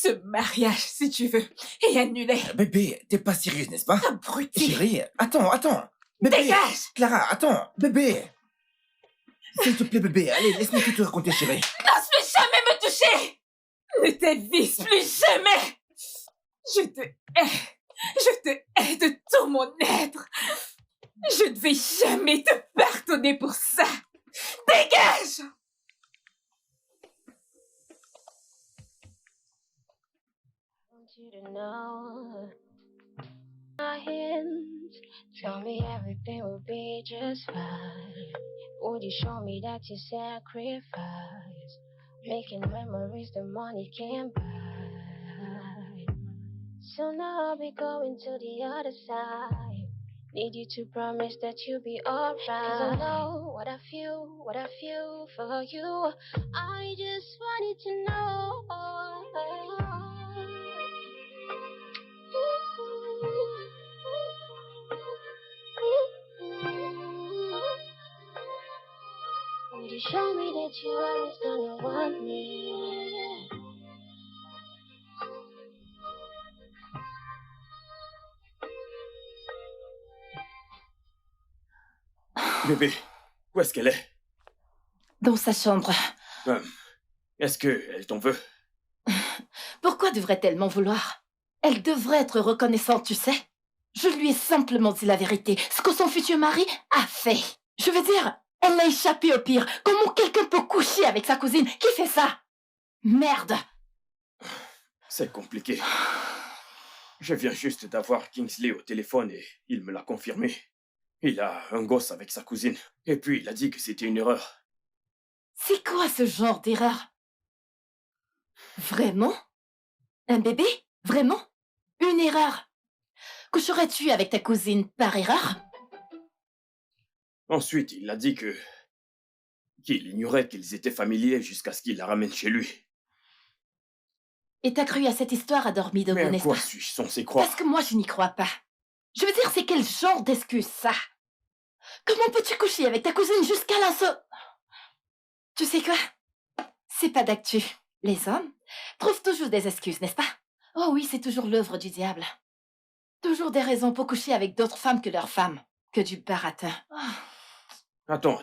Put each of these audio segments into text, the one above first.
ce mariage, si tu veux, est annulé. Bébé, t'es pas sérieuse, n'est-ce pas? Abruti. Chérie, attends. Bébé. Dégage! Clara, attends. Bébé. S'il te plaît, bébé, allez, laisse-moi tout te raconter, chérie. N'ose plus jamais me toucher! Ne t'avises plus jamais! Je te hais. Je te hais de tout mon être. Je ne vais jamais te pardonner pour ça. Dégage! You to know my hands tell me everything will be just fine. Would you show me that you sacrifice? Making memories the money can't buy. So now I'll be going to the other side. Need you to promise that you'll be alright. 'Cause I know what I feel for you. I just wanted to know. Would you show me that you always gonna want me? Bébé, où est-ce qu'elle est? Dans sa chambre. Est-ce qu'elle t'en veut? Pourquoi devrait-elle m'en vouloir? Elle devrait être reconnaissante, tu sais. Je lui ai simplement dit la vérité, ce que son futur mari a fait. Je veux dire, elle a échappé au pire. Comment quelqu'un peut coucher avec sa cousine? Qui fait ça? Merde! C'est compliqué. Je viens juste d'avoir Kingsley au téléphone et il me l'a confirmé. Il a un gosse avec sa cousine. Et puis il a dit que c'était une erreur. C'est quoi ce genre d'erreur? Vraiment? Un bébé? Vraiment? Une erreur? Coucherais-tu avec ta cousine par erreur? Ensuite, il a dit qu'il ignorait qu'ils étaient familiers jusqu'à ce qu'il la ramène chez lui. Et t'as cru à cette histoire à dormi de Mais à n'est-ce quoi pas? suis-je censé croire? Parce que moi, je n'y crois pas. Je veux dire, c'est quel genre d'excuse, ça? Comment peux-tu coucher avec ta cousine jusqu'à l'inso... Tu sais quoi? C'est pas d'actu. Les hommes trouvent toujours des excuses, n'est-ce pas? Oh oui, c'est toujours l'œuvre du diable. Toujours des raisons pour coucher avec d'autres femmes que leurs femmes. Que du baratin. Attends.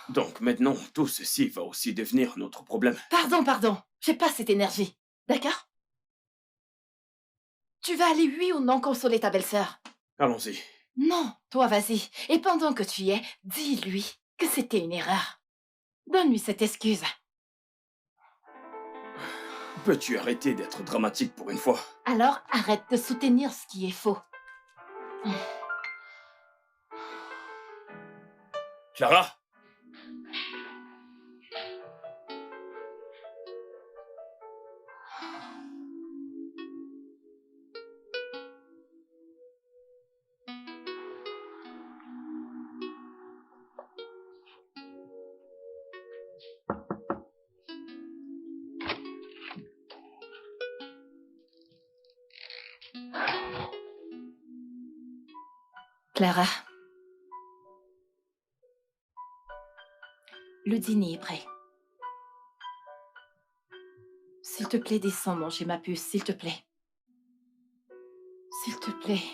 Donc maintenant, tout ceci va aussi devenir notre problème. Pardon. J'ai pas cette énergie. D'accord? Tu vas aller, oui ou non, consoler ta belle-sœur? Allons-y. Non, toi, vas-y. Et pendant que tu y es, dis-lui que c'était une erreur. Donne-lui cette excuse. Peux-tu arrêter d'être dramatique pour une fois? Alors, arrête de soutenir ce qui est faux. Clara? Clara. Le dîner est prêt. S'il te plaît, descends manger ma puce, s'il te plaît. S'il te plaît.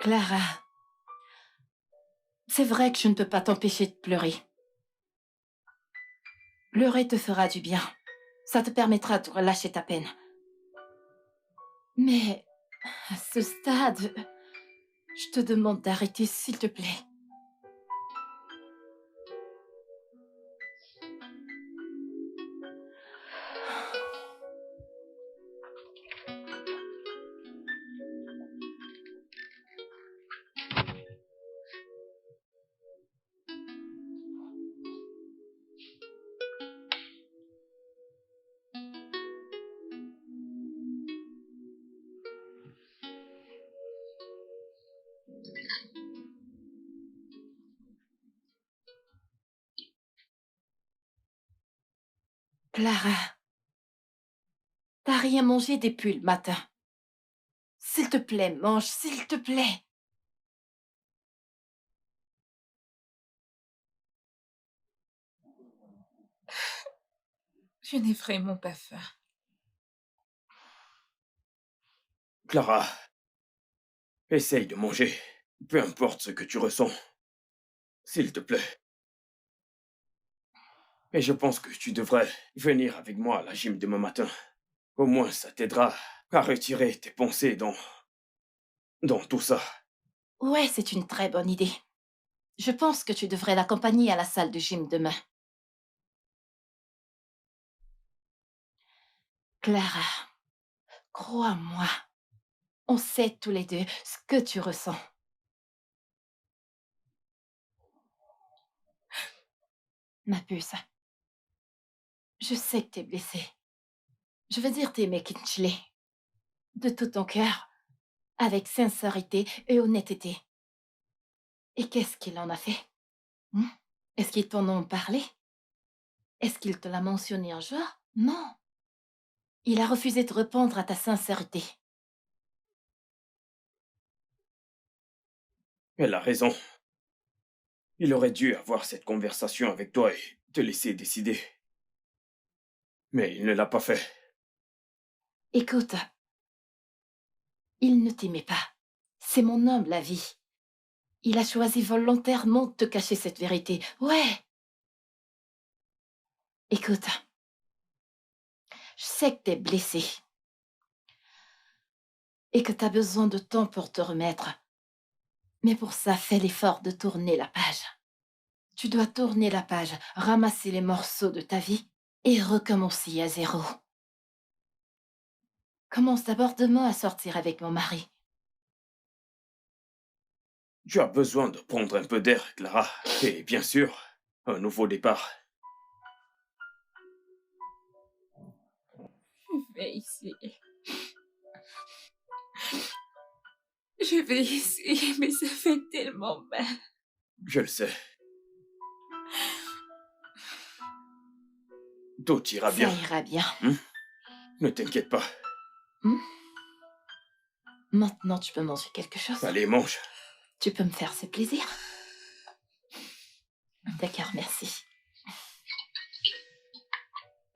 Clara. C'est vrai que je ne peux pas t'empêcher de pleurer. Pleurer te fera du bien. Ça te permettra de relâcher ta peine. Mais, à ce stade, je te demande d'arrêter, s'il te plaît. Clara, t'as rien mangé depuis le matin. S'il te plaît, mange, s'il te plaît. Je n'ai vraiment pas faim. Clara, essaye de manger, peu importe ce que tu ressens. S'il te plaît. Et je pense que tu devrais venir avec moi à la gym demain matin. Au moins, ça t'aidera à retirer tes pensées dans tout ça. Ouais, c'est une très bonne idée. Je pense que tu devrais l'accompagner à la salle de gym demain. Clara, crois-moi, on sait tous les deux ce que tu ressens. Ma puce, je sais que t'es blessée. Je veux dire, t'es aimé Kinsley. De tout ton cœur, avec sincérité et honnêteté. Et qu'est-ce qu'il en a fait? Est-ce qu'ils t'en ont parlé? Est-ce qu'il te l'a mentionné un jour? Non. Il a refusé de répondre à ta sincérité. Elle a raison. Il aurait dû avoir cette conversation avec toi et te laisser décider. Mais il ne l'a pas fait. Écoute, il ne t'aimait pas. C'est mon humble avis. Il a choisi volontairement de te cacher cette vérité. Ouais. Écoute, je sais que t'es blessé. Et que t'as besoin de temps pour te remettre. Mais pour ça, fais l'effort de tourner la page. Tu dois tourner la page, ramasser les morceaux de ta vie et recommencer à zéro. Commence d'abord demain à sortir avec mon mari. Tu as besoin de prendre un peu d'air, Clara. Et bien sûr, un nouveau départ. Je vais essayer. Je vais essayer, mais ça fait tellement mal. Je le sais. Tout ira bien. Ça ira bien. Ne t'inquiète pas. Maintenant, tu peux manger quelque chose. Allez, mange. Tu peux me faire ce plaisir? D'accord, merci.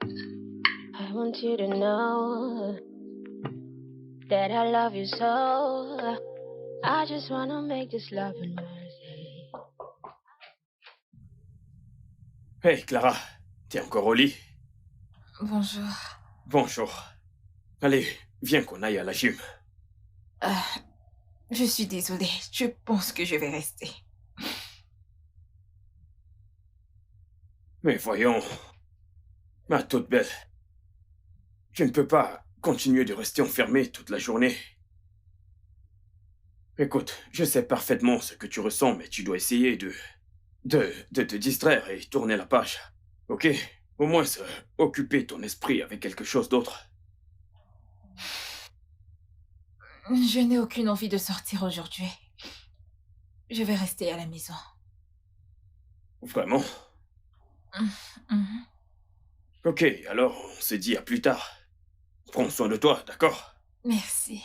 I want you to know that I love you so. I just wanna make this love and mercy. Hey, Clara, t'es encore au lit? Bonjour. Bonjour. Allez, viens qu'on aille à la gym. Je suis désolée. Je pense que je vais rester. Mais voyons, ma toute belle, je ne peux pas continuer de rester enfermé toute la journée. Écoute, je sais parfaitement ce que tu ressens, mais tu dois essayer de te distraire et tourner la page. Ok? Au moins, occuper ton esprit avec quelque chose d'autre. Je n'ai aucune envie de sortir aujourd'hui. Je vais rester à la maison. Vraiment? Mhm. Ok, alors on se dit à plus tard. Prends soin de toi, d'accord? Merci.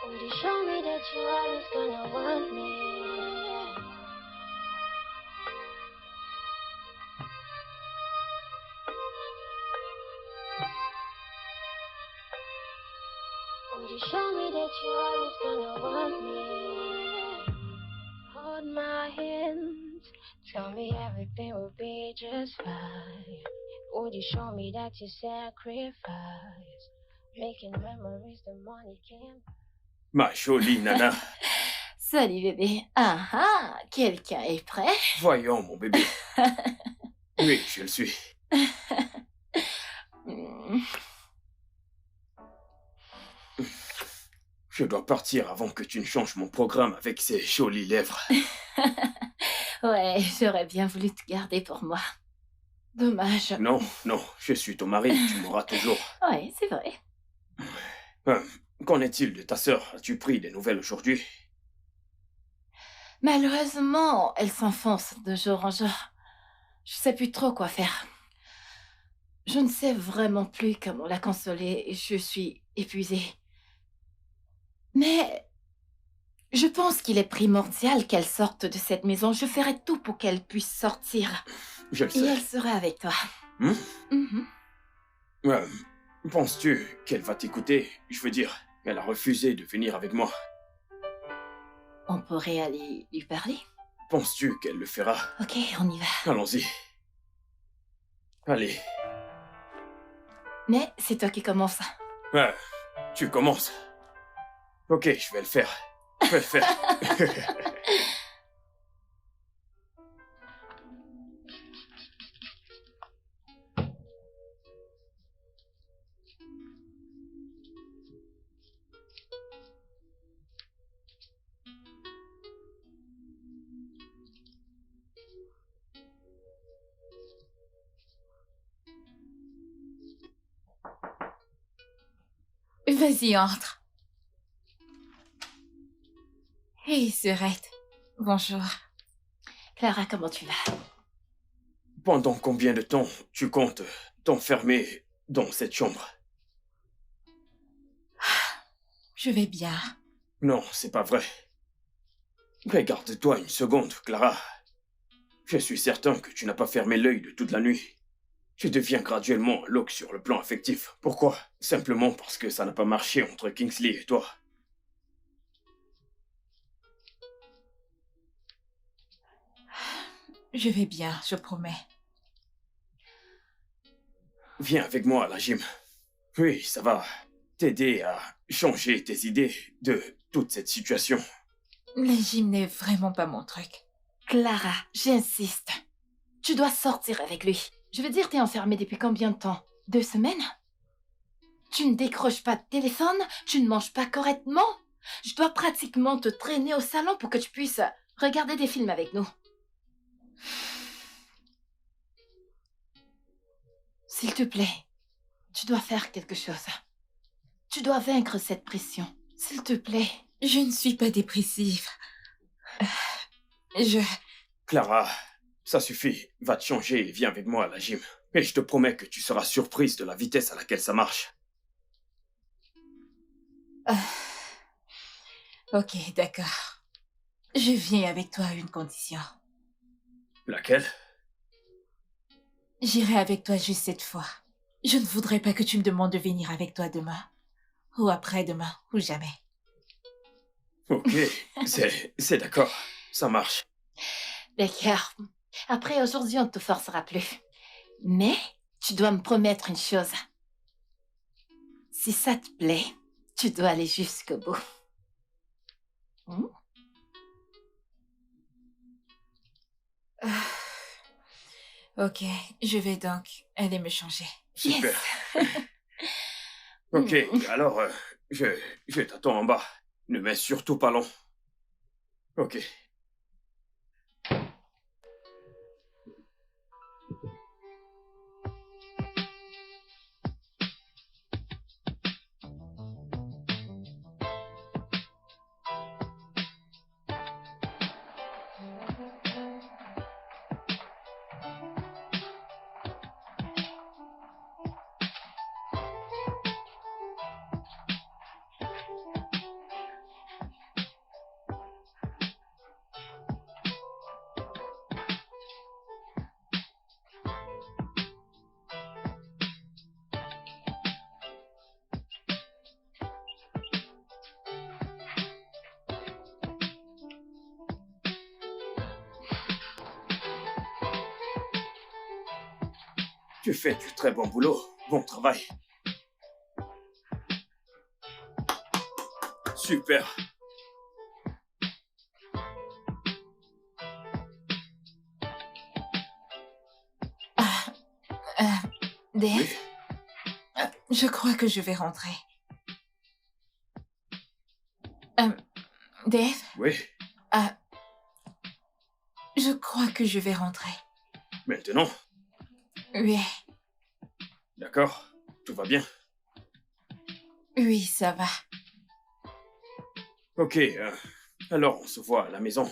Would you show me that you always gonna want me? Would you show me that you always gonna want me? Hold my hands, tell me everything will be just fine. Would you show me that you sacrifice, making memories the money can't buy? Ma jolie nana. Salut bébé. Ah ah, quelqu'un est prêt? Voyons, mon bébé. Oui, je le suis. Je dois partir avant que tu ne changes mon programme avec ces jolies lèvres. Ouais, j'aurais bien voulu te garder pour moi. Dommage. Non, non, je suis ton mari, tu m'auras toujours. Ouais, c'est vrai. Qu'en est-il de ta sœur? As-tu pris des nouvelles aujourd'hui? Malheureusement, elle s'enfonce de jour en jour. Je sais plus trop quoi faire. Je ne sais vraiment plus comment la consoler et je suis épuisée. Mais Je pense qu'il est primordial qu'elle sorte de cette maison. Je ferai tout pour qu'elle puisse sortir. Je le Et sais. elle sera avec toi. Hmm? Mhm. Euh, Penses-tu qu'elle va t'écouter? Je veux dire, elle a refusé de venir avec moi. On pourrait aller lui parler. Penses-tu qu'elle le fera? Ok, on y va. Allons-y. Allez. Mais c'est toi qui commence. Tu commences. Ok, je vais le faire. Je vais le faire. Vas-y, entre. Hey, Sœurette. Bonjour. Clara, comment tu vas? Pendant combien de temps tu comptes t'enfermer dans cette chambre? Je vais bien. Non, c'est pas vrai. Regarde-toi une seconde, Clara. Je suis certain que tu n'as pas fermé l'œil de toute la nuit. Tu deviens graduellement loque sur le plan affectif. Pourquoi? Simplement parce que ça n'a pas marché entre Kingsley et toi. Je vais bien, je promets. Viens avec moi à la gym. Oui, ça va t'aider à changer tes idées de toute cette situation. La gym n'est vraiment pas mon truc. Clara, j'insiste. Tu dois sortir avec lui. Je veux dire, t'es enfermée depuis combien de temps? 2 semaines? Tu ne décroches pas de téléphone, tu ne manges pas correctement. Je dois pratiquement te traîner au salon pour que tu puisses regarder des films avec nous. S'il te plaît, tu dois faire quelque chose. Tu dois vaincre cette pression. S'il te plaît. Je ne suis pas dépressive. Clara, ça suffit. Va te changer et viens avec moi à la gym. Et je te promets que tu seras surprise de la vitesse à laquelle ça marche. Ok, d'accord. Je viens avec toi à une condition. Laquelle? J'irai avec toi juste cette fois. Je ne voudrais pas que tu me demandes de venir avec toi demain. Ou après-demain, ou jamais. Ok, c'est d'accord. Ça marche. D'accord. Après, aujourd'hui, on ne te forcera plus. Mais, tu dois me promettre une chose. Si ça te plaît, tu dois aller jusqu'au bout. Hmm? Ok, je vais donc aller me changer. Super. Ok, alors, je t'attends en bas. Ne mets surtout pas long. Ok. Tu fais du très bon boulot. Bon travail. Super. Dave, Oui. je crois que je vais rentrer. Dave, Oui. je crois que je vais rentrer. Maintenant. Oui, D'accord. Tout va bien. oui, ça va. Ok, alors on se voit à la maison.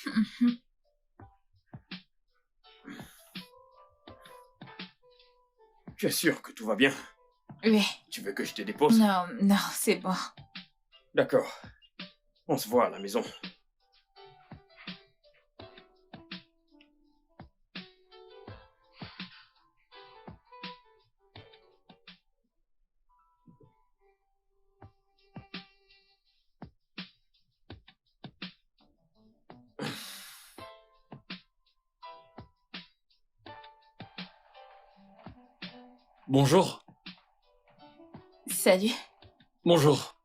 Mhm. Tu es sûr que tout va bien? Oui. Tu veux que je te dépose? Non, non, c'est bon. D'accord. On se voit à la maison. Bonjour. Salut. Bonjour.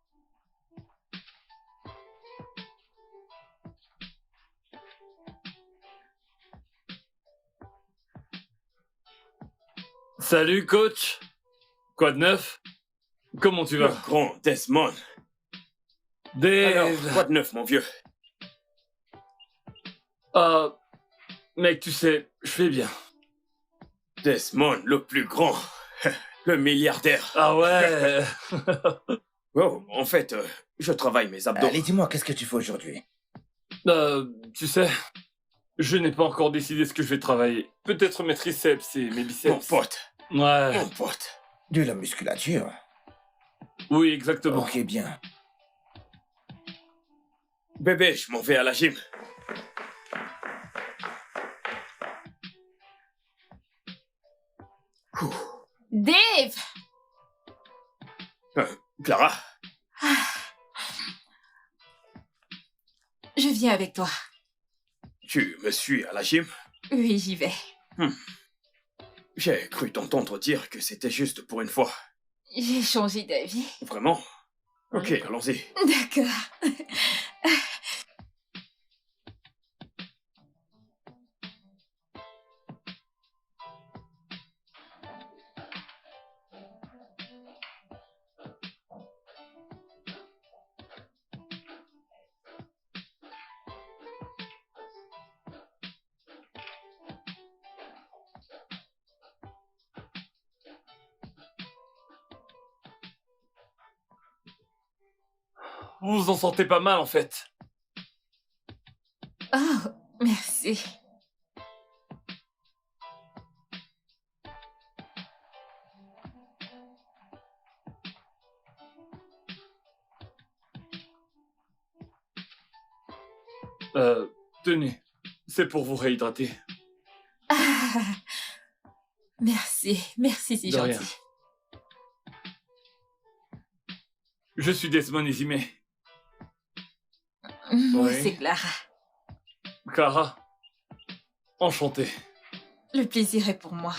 Salut, coach. Quoi de neuf? Comment tu Le vas? grand Desmond. Dave. Alors, quoi de neuf, mon vieux? Ah, mec, tu sais, je fais bien. Desmond, le plus grand. Le milliardaire. Ah ouais. Oh, en fait, je travaille mes abdos. Allez, dis-moi, qu'est-ce que tu fais aujourd'hui? Tu sais, je n'ai pas encore décidé ce que je vais travailler. Peut-être mes triceps et mes biceps. Mon pote. Ouais. Mon pote. De la musculature. Oui, exactement. Ok, bien. Bébé, je m'en vais à la gym. Dave! Clara, Je viens avec toi. tu me suis à la gym? Oui, j'y vais. J'ai cru t'entendre dire que c'était juste pour une fois. J'ai changé d'avis. Vraiment? Ok, allons-y. D'accord. Vous vous en sortez pas mal, en fait. Oh, merci. Tenez. C'est pour vous réhydrater. Ah, merci, merci, c'est De rien. gentil. Je suis Desmond Izime. Moi, Oui. c'est Clara. Clara. Enchanté. Le plaisir est pour moi.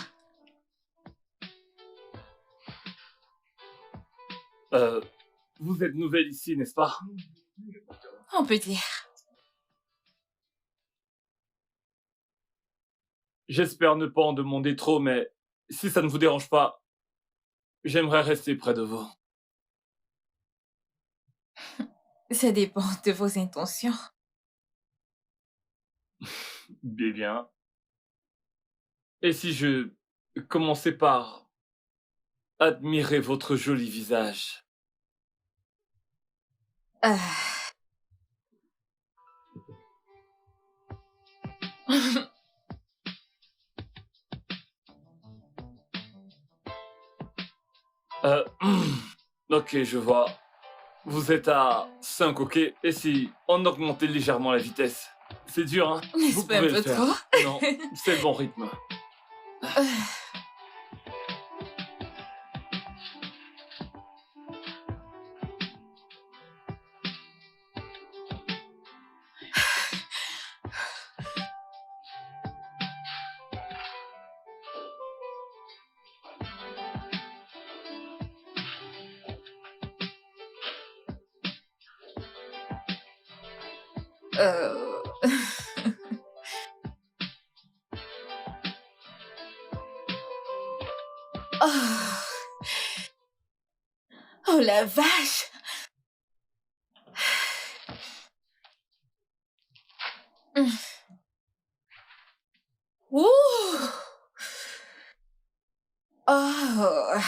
Vous êtes nouvelle ici, n'est-ce pas? On peut dire. J'espère ne pas en demander trop, mais si ça ne vous dérange pas, j'aimerais rester près de vous. Ça dépend de vos intentions. Bien. Et si je commençais par admirer votre joli visage? Ah. Ok, je vois. Vous êtes à 5, ok? Et si on augmentait légèrement la vitesse? C'est dur, hein? N'est-ce Vous pas un pouvez le peu faire. trop? Non, c'est le bon rythme. Euh... Oh. Oh la vache! Ouh! Oh!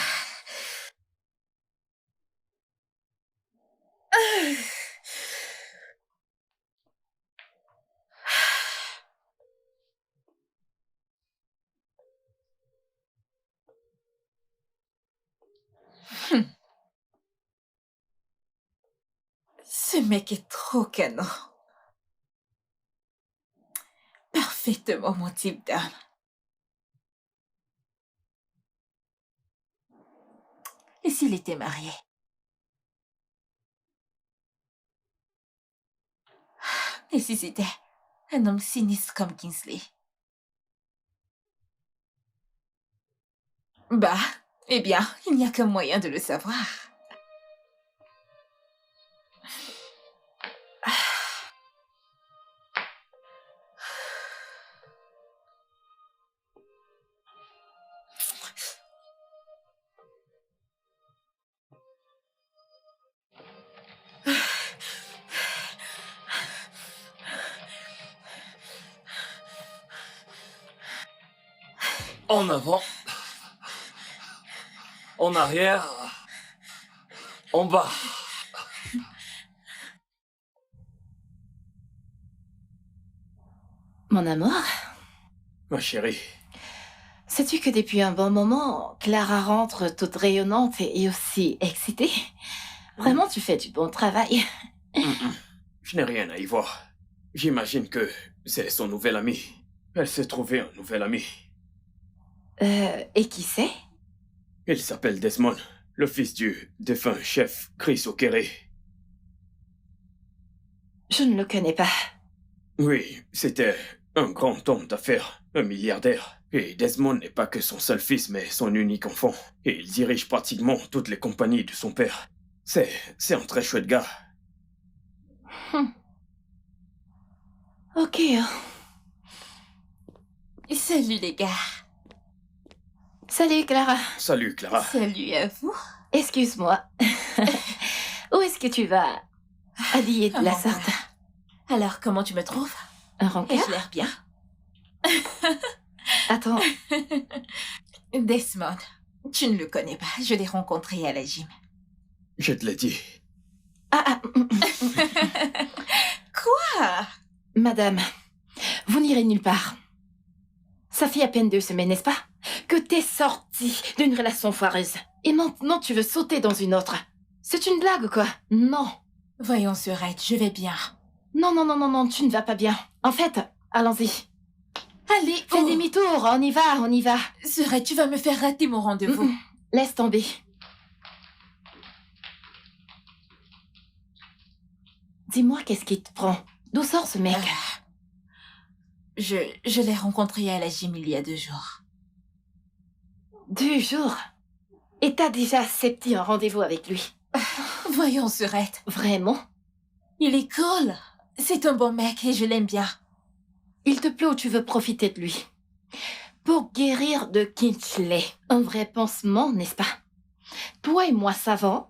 Ce mec est trop canon. Parfaitement mon type d'homme. Et s'il était marié? Et si c'était un homme sinistre comme Kingsley? Bah, eh bien, il n'y a qu'un moyen de le savoir. En avant. En arrière. En bas. Mon amour, Ma chérie, sais-tu que depuis un bon moment, Clara rentre toute rayonnante et aussi excitée? Vraiment, tu fais du bon travail. je n'ai rien à y voir. J'imagine que c'est son nouvel ami. Elle s'est trouvée un nouvel ami. Et qui c'est? Il s'appelle Desmond, le fils du défunt chef Chris O'Kerry. Je ne le connais pas. Oui, c'était un grand homme d'affaires, un milliardaire. Et Desmond n'est pas que son seul fils, mais son unique enfant. Et il dirige pratiquement toutes les compagnies de son père. C'est un très chouette gars. Ok. Salut les gars. Salut, Clara. Salut, Clara. Salut à vous. Excuse-moi. Où est-ce que tu vas habiller de la Oh, sorte? Alors, comment tu me trouves? Un Ai-je rencard? l'air bien? Attends, Desmond, tu ne le connais pas. Je l'ai rencontré à la gym. Je te l'ai dit. Quoi? madame, vous n'irez nulle part. Ça fait à peine 2 semaines, n'est-ce pas, que t'es sortie d'une relation foireuse. Et maintenant, tu veux sauter dans une autre. C'est une blague, quoi? Non. Voyons, Sorette, je vais bien. Non, non, non, non, non, tu ne vas pas bien. En fait, allons-y. Allez, Fais demi-tour, on y va, on y va. Sorette, tu vas me faire rater mon rendez-vous. Laisse tomber. Dis-moi, qu'est-ce qui te prend? D'où sort ce mec? Je l'ai rencontré à la gym il y a 2 jours. 2 jours? Et t'as déjà accepté un rendez-vous avec lui? Voyons, Sorette. Vraiment? Il est cool. C'est un bon mec et je l'aime bien. Il te plaît ou tu veux profiter de lui? Pour guérir de Kingsley. Un vrai pansement, n'est-ce pas? Toi et moi savons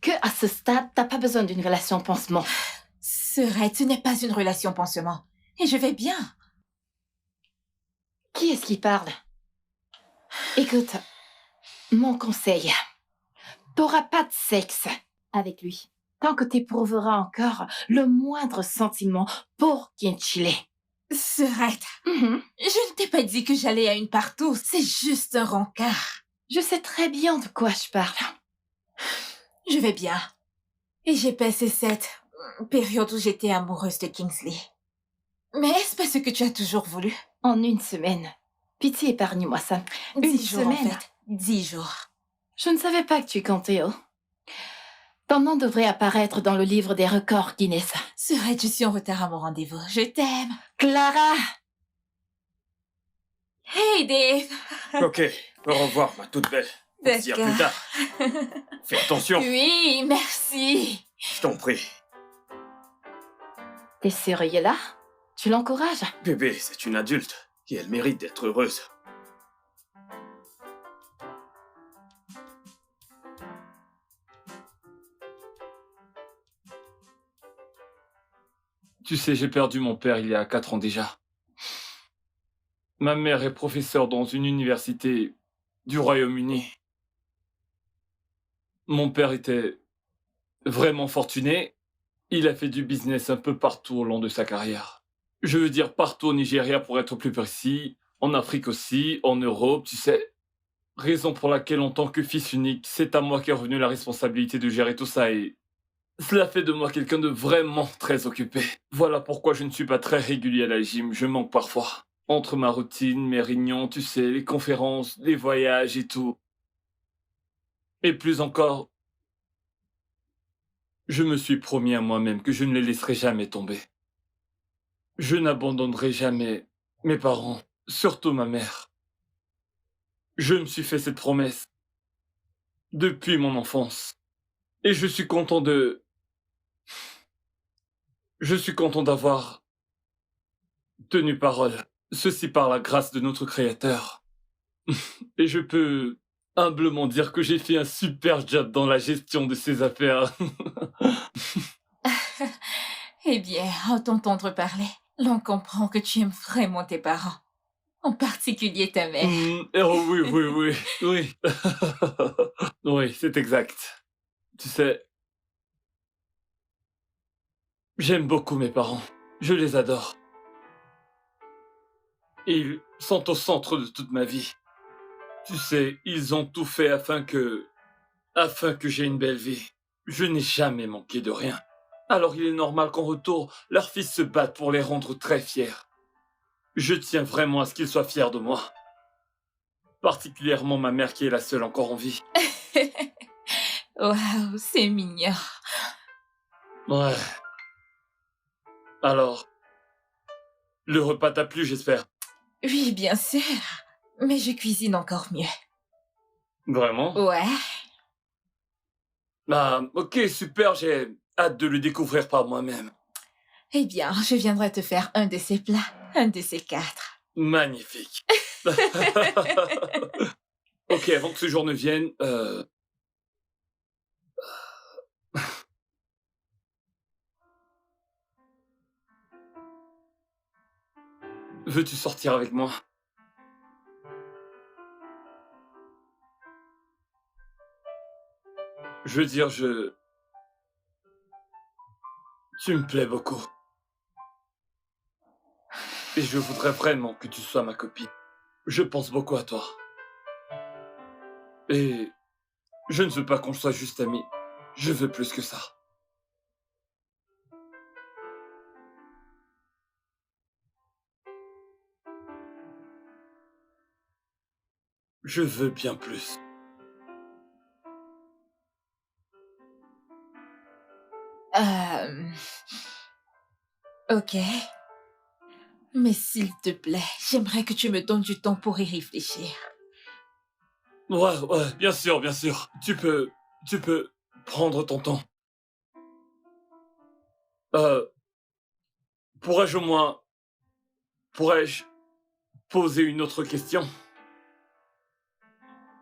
que à ce stade, t'as pas besoin d'une relation pansement. Sorette, ce n'est pas une relation pansement. Et je vais bien. Qui est-ce qui parle? Écoute, mon conseil. T'auras pas de sexe avec lui tant que t'éprouveras encore le moindre sentiment pour Kingsley. Sorette, je ne t'ai pas dit que j'allais à une partout. C'est juste un rencard. Je sais très bien de quoi je parle. Je vais bien. Et j'ai passé cette période où j'étais amoureuse de Kingsley. Mais est-ce pas ce que tu as toujours voulu? En 1 semaine. Pitié, épargne-moi ça. 10 jours, semaine. en fait. 10 jours. Je ne savais pas que tu comptais, oh. Ton nom devrait apparaître dans le livre des records Guinness. Sorette, je suis en retard à mon rendez-vous. Je t'aime. Clara! Hey, Dave. Ok, au revoir, ma toute belle. On se dit à plus tard. Fais attention, Oui, merci. je t'en prie. T'es sérieux là? Tu l'encourages? Bébé, c'est une adulte et elle mérite d'être heureuse. Tu sais, j'ai perdu mon père il y a 4 ans déjà. Ma mère est professeure dans une université du Royaume-Uni. Mon père était vraiment fortuné. Il a fait du business un peu partout au long de sa carrière. Je veux dire partout au Nigeria pour être plus précis, en Afrique aussi, en Europe, tu sais. Raison pour laquelle, en tant que fils unique, c'est à moi qu'est revenue la responsabilité de gérer tout ça et Cela fait de moi quelqu'un de vraiment très occupé. Voilà pourquoi je ne suis pas très régulier à la gym, je manque parfois. Entre ma routine, mes réunions, tu sais, les conférences, les voyages et tout. Et plus encore, je me suis promis à moi-même que je ne les laisserai jamais tomber. Je n'abandonnerai jamais mes parents, surtout ma mère. Je me suis fait cette promesse depuis mon enfance. Et je suis content d'avoir tenu parole. Ceci par la grâce de notre Créateur. Et je peux humblement dire que j'ai fait un super job dans la gestion de ces affaires. Eh bien, à t'entendre parler, l'on comprend que tu aimes vraiment tes parents. En particulier ta mère. Oh oui. Oui, c'est exact. Tu sais, j'aime beaucoup mes parents. Je les adore. Ils sont au centre de toute ma vie. Tu sais, ils ont tout fait afin que j'ai une belle vie. Je n'ai jamais manqué de rien. Alors il est normal qu'en retour, leurs fils se battent pour les rendre très fiers. Je tiens vraiment à ce qu'ils soient fiers de moi. Particulièrement ma mère qui est la seule encore en vie. Waouh, c'est mignon. Ouais. Alors, le repas t'a plu, j'espère. Oui, bien sûr. Mais je cuisine encore mieux. Vraiment? Ouais. Ah, ok, super, j'ai hâte de le découvrir par moi-même. Eh bien, je viendrai te faire un de ces plats, un de ces 4. Magnifique. Ok, avant que ce jour ne vienne, veux-tu sortir avec moi? Je veux dire, tu me plais beaucoup. Et je voudrais vraiment que tu sois ma copine. Je pense beaucoup à toi. Et je ne veux pas qu'on soit juste amis. Je veux plus que ça. Je veux bien plus. Ok. Mais s'il te plaît, j'aimerais que tu me donnes du temps pour y réfléchir. Ouais, bien sûr. Tu peux prendre ton temps. Pourrais-je poser une autre question?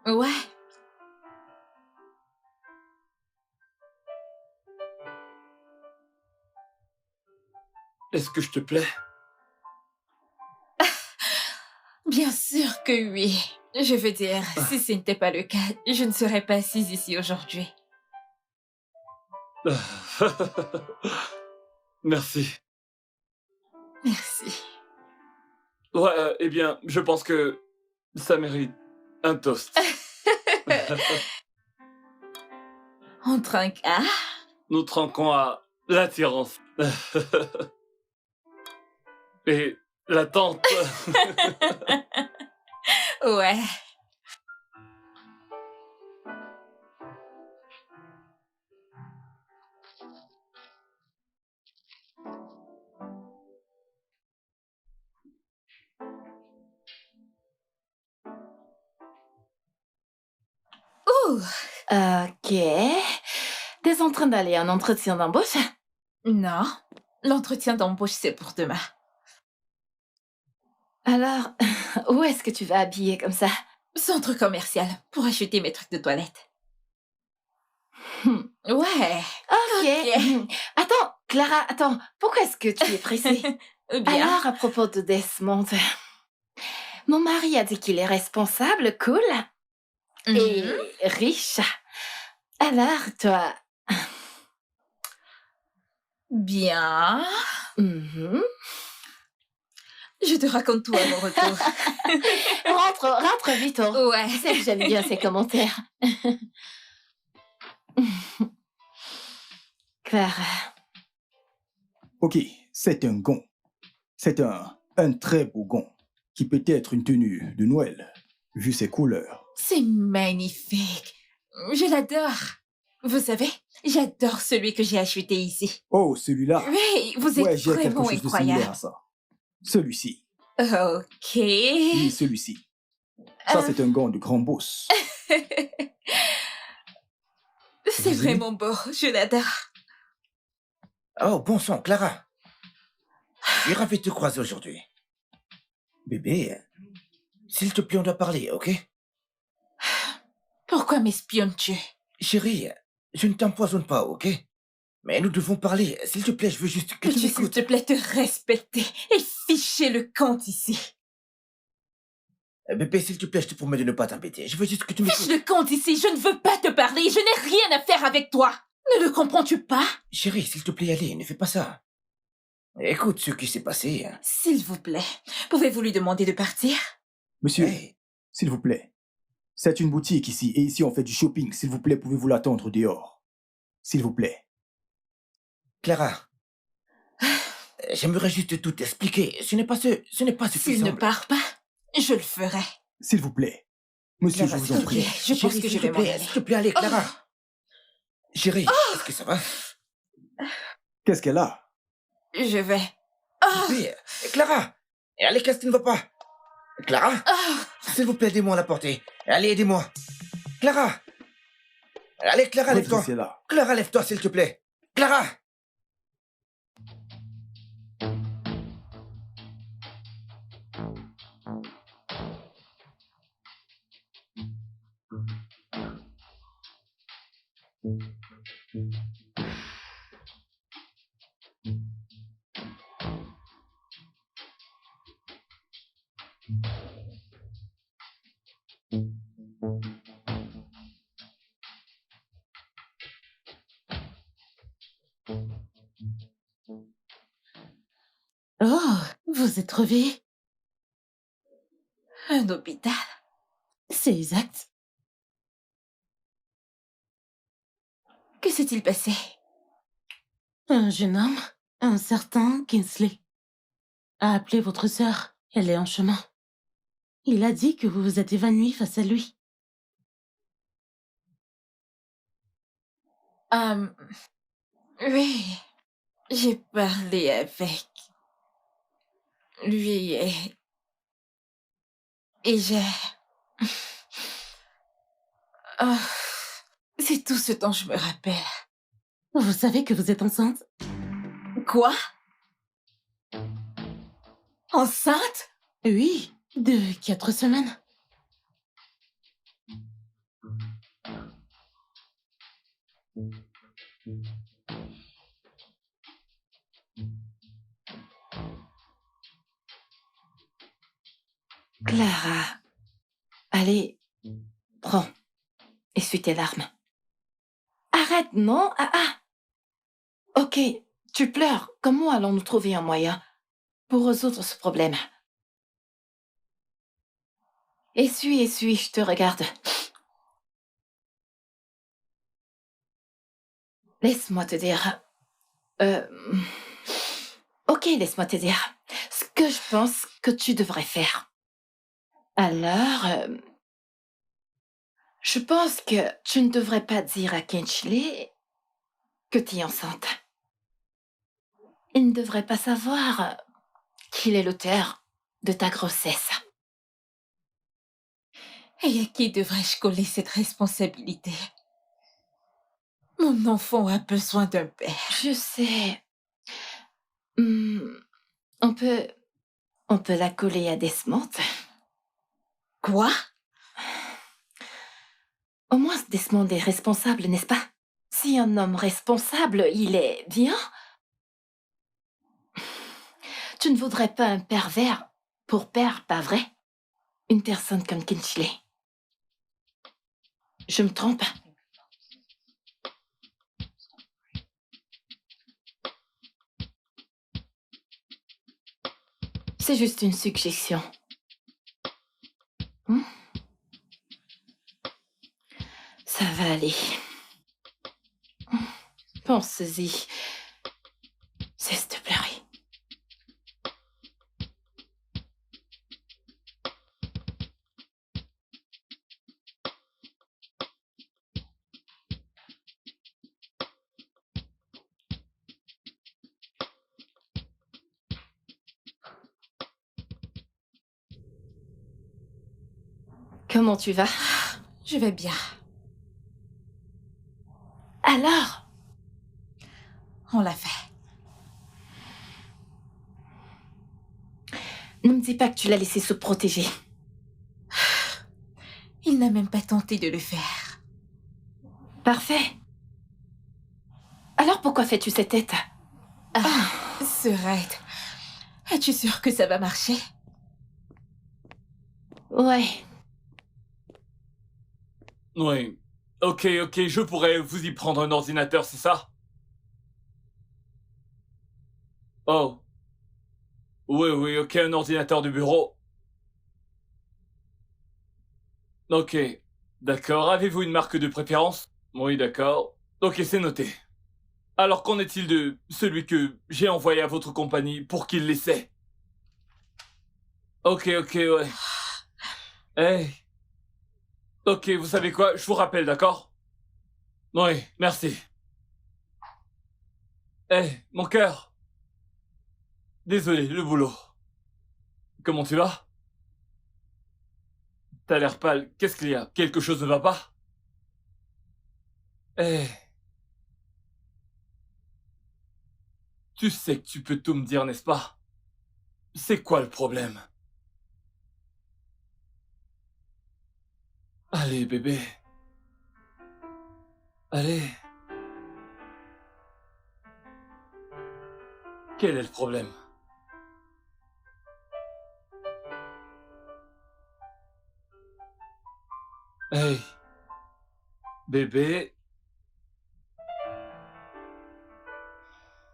Ouais. Est-ce que je te plais? Bien sûr que oui. Je veux dire, si ce n'était pas le cas, je ne serais pas assise ici aujourd'hui. Merci. Merci. Ouais, eh bien, je pense que ça mérite un toast. On trinque à... Nous trinquons à l'attirance. Et l'attente. Ouais. Ouh. Ok. T'es en train d'aller à un entretien d'embauche? Non, l'entretien d'embauche, c'est pour demain. Alors, où est-ce que tu vas habiller comme ça? Centre commercial, pour acheter mes trucs de toilette. Hmm. Ouais. Ok. Attends, Clara, attends. Pourquoi est-ce que tu es pressée? Bien. Alors, à propos de Desmond, mon mari a dit qu'il est responsable, cool, et riche. Alors, toi... Bien. Mhm. Je te raconte tout à mon retour. Rentre vite, oh. Ouais. Tu sais que j'aime bien ces commentaires. Clara. Ok, c'est un gant. C'est un très beau gant qui peut être une tenue de Noël, vu ses couleurs. C'est magnifique. Je l'adore. Vous savez, j'adore celui que j'ai acheté ici. Oh, celui-là. Oui, vous êtes Ouais, j'ai quelque vraiment chose de similaire incroyable. à ça. Celui-ci. Ok. Oui, celui-ci. Ça, c'est un gant de grand boss. C'est Vous aimez? vraiment beau, je l'adore. Oh, bon sang, Clara. Je suis ravi de te croiser aujourd'hui. Bébé, s'il te plaît, on doit parler, ok? Pourquoi m'espionnes-tu? Chérie, je ne t'empoisonne pas, ok? Mais nous devons parler. S'il te plaît, je veux juste que tu Peux-tu, s'il m'écoutes. te plaît, te respecter et ficher le camp ici? Bébé, s'il te plaît, je te promets de ne pas t'embêter. Je veux juste que tu Fiche m'écoutes. le camp ici, je ne veux pas te parler, je n'ai rien à faire avec toi. Ne le comprends-tu pas? Chérie, s'il te plaît, allez, ne fais pas ça. Écoute ce qui s'est passé. S'il vous plaît, pouvez-vous lui demander de partir? Monsieur, Hey, s'il vous plaît. C'est une boutique ici, et ici on fait du shopping. S'il vous plaît, pouvez-vous l'attendre dehors? S'il vous plaît. Clara. J'aimerais juste tout expliquer. Ce n'est pas ce qui S'il ne semble. part pas, je le ferai. S'il vous plaît. Monsieur, Clara, je vous s'il en te prie. plaît. Je pense Chérie, que s'il je te vais m'en plaît, aller. s'il te plaît, allez, Clara. Oh, Chérie, est-ce que ça va? Qu'est-ce qu'elle a? je vais. Oh, Bébé, Clara. Allez, qu'est-ce qui ne va pas? Clara, oh. s'il vous plaît, aidez-moi à la porter. Allez, aidez-moi. Clara. Allez, Clara, lève-toi. Redressez-la. Clara, lève-toi, s'il te plaît. Clara. Oh, vous êtes réveillé? Un hôpital. C'est exact. Que s'est-il passé? Un jeune homme, un certain Kingsley, a appelé votre sœur. Elle est en chemin. Il a dit que vous vous êtes évanoui face à lui. Oui, j'ai parlé avec lui et j'ai... Oh, c'est tout ce dont je me rappelle. Vous savez que vous êtes enceinte? Quoi? Enceinte? Oui, de 4 semaines. Clara. Allez, prends. Essuie tes larmes. Arrête, non? Ok, tu pleures. Comment allons-nous trouver un moyen pour résoudre ce problème? Essuie, je te regarde. Laisse-moi te dire... Ok, laisse-moi te dire ce que je pense que tu devrais faire. Alors, je pense que tu ne devrais pas dire à Kingsley que tu es enceinte. Il ne devrait pas savoir qu'il est l'auteur de ta grossesse. Et à qui devrais-je coller cette responsabilité? Mon enfant a besoin d'un père. Je sais. On peut la coller à Desmond. Quoi? Au moins, Desmond est responsable, n'est-ce pas? Si un homme responsable, il est bien. Tu ne voudrais pas un pervers pour père, pas vrai? Une personne comme Kingsley. Je me trompe? C'est juste une suggestion. Ça va aller. Pense-y. Cesse de pleurer. Comment tu vas? Je vais bien. Alors? On l'a fait. Ne me dis pas que tu l'as laissé se protéger. Il n'a même pas tenté de le faire. Parfait. Alors pourquoi fais-tu cette tête? Serette, es-tu sûre que ça va marcher? Ouais. Oui. Ok, je pourrais vous y prendre un ordinateur, c'est ça? Oh. Oui, ok, un ordinateur de bureau. Ok. D'accord, avez-vous une marque de préférence? Oui, d'accord. Ok, c'est noté. Alors, qu'en est-il de celui que j'ai envoyé à votre compagnie pour qu'il l'essaie? Ok, ouais. Hey. Ok, vous savez quoi? Je vous rappelle, d'accord? Oui, merci. Mon cœur. Désolé, le boulot. Comment tu vas? T'as l'air pâle. Qu'est-ce qu'il y a? Quelque chose ne va pas? Tu sais que tu peux tout me dire, n'est-ce pas? C'est quoi le problème? Allez, bébé. Allez. Quel est le problème? Hey. Bébé.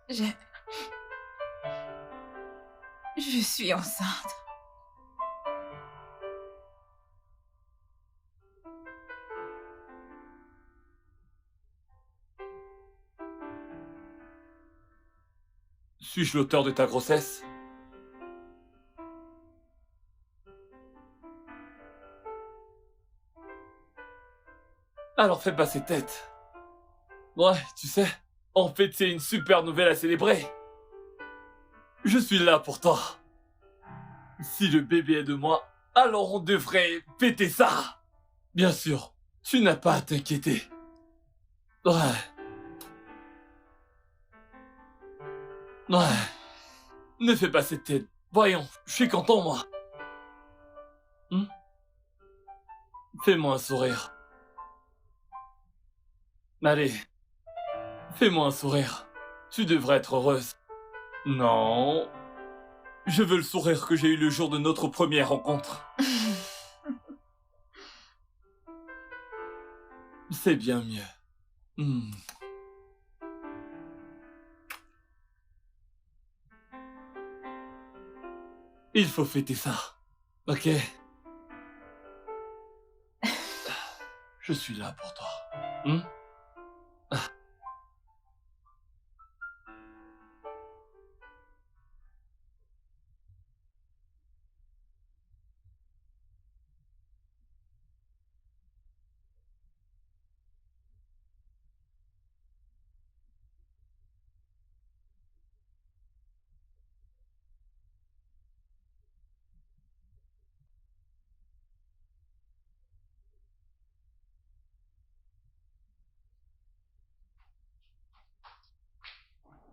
Je suis enceinte. Suis-je l'auteur de ta grossesse? Alors fais pas ces têtes. Ouais, tu sais, en fait c'est une super nouvelle à célébrer. Je suis là pour toi. Si le bébé est de moi, alors on devrait fêter ça. Bien sûr, tu n'as pas à t'inquiéter. Ouais. Ne fais pas cette tête. Voyons, je suis content moi. Fais-moi un sourire. Allez, fais-moi un sourire. Tu devrais être heureuse. Non. Je veux le sourire que j'ai eu le jour de notre première rencontre. C'est bien mieux. Il faut fêter ça. Ok? Je suis là pour toi.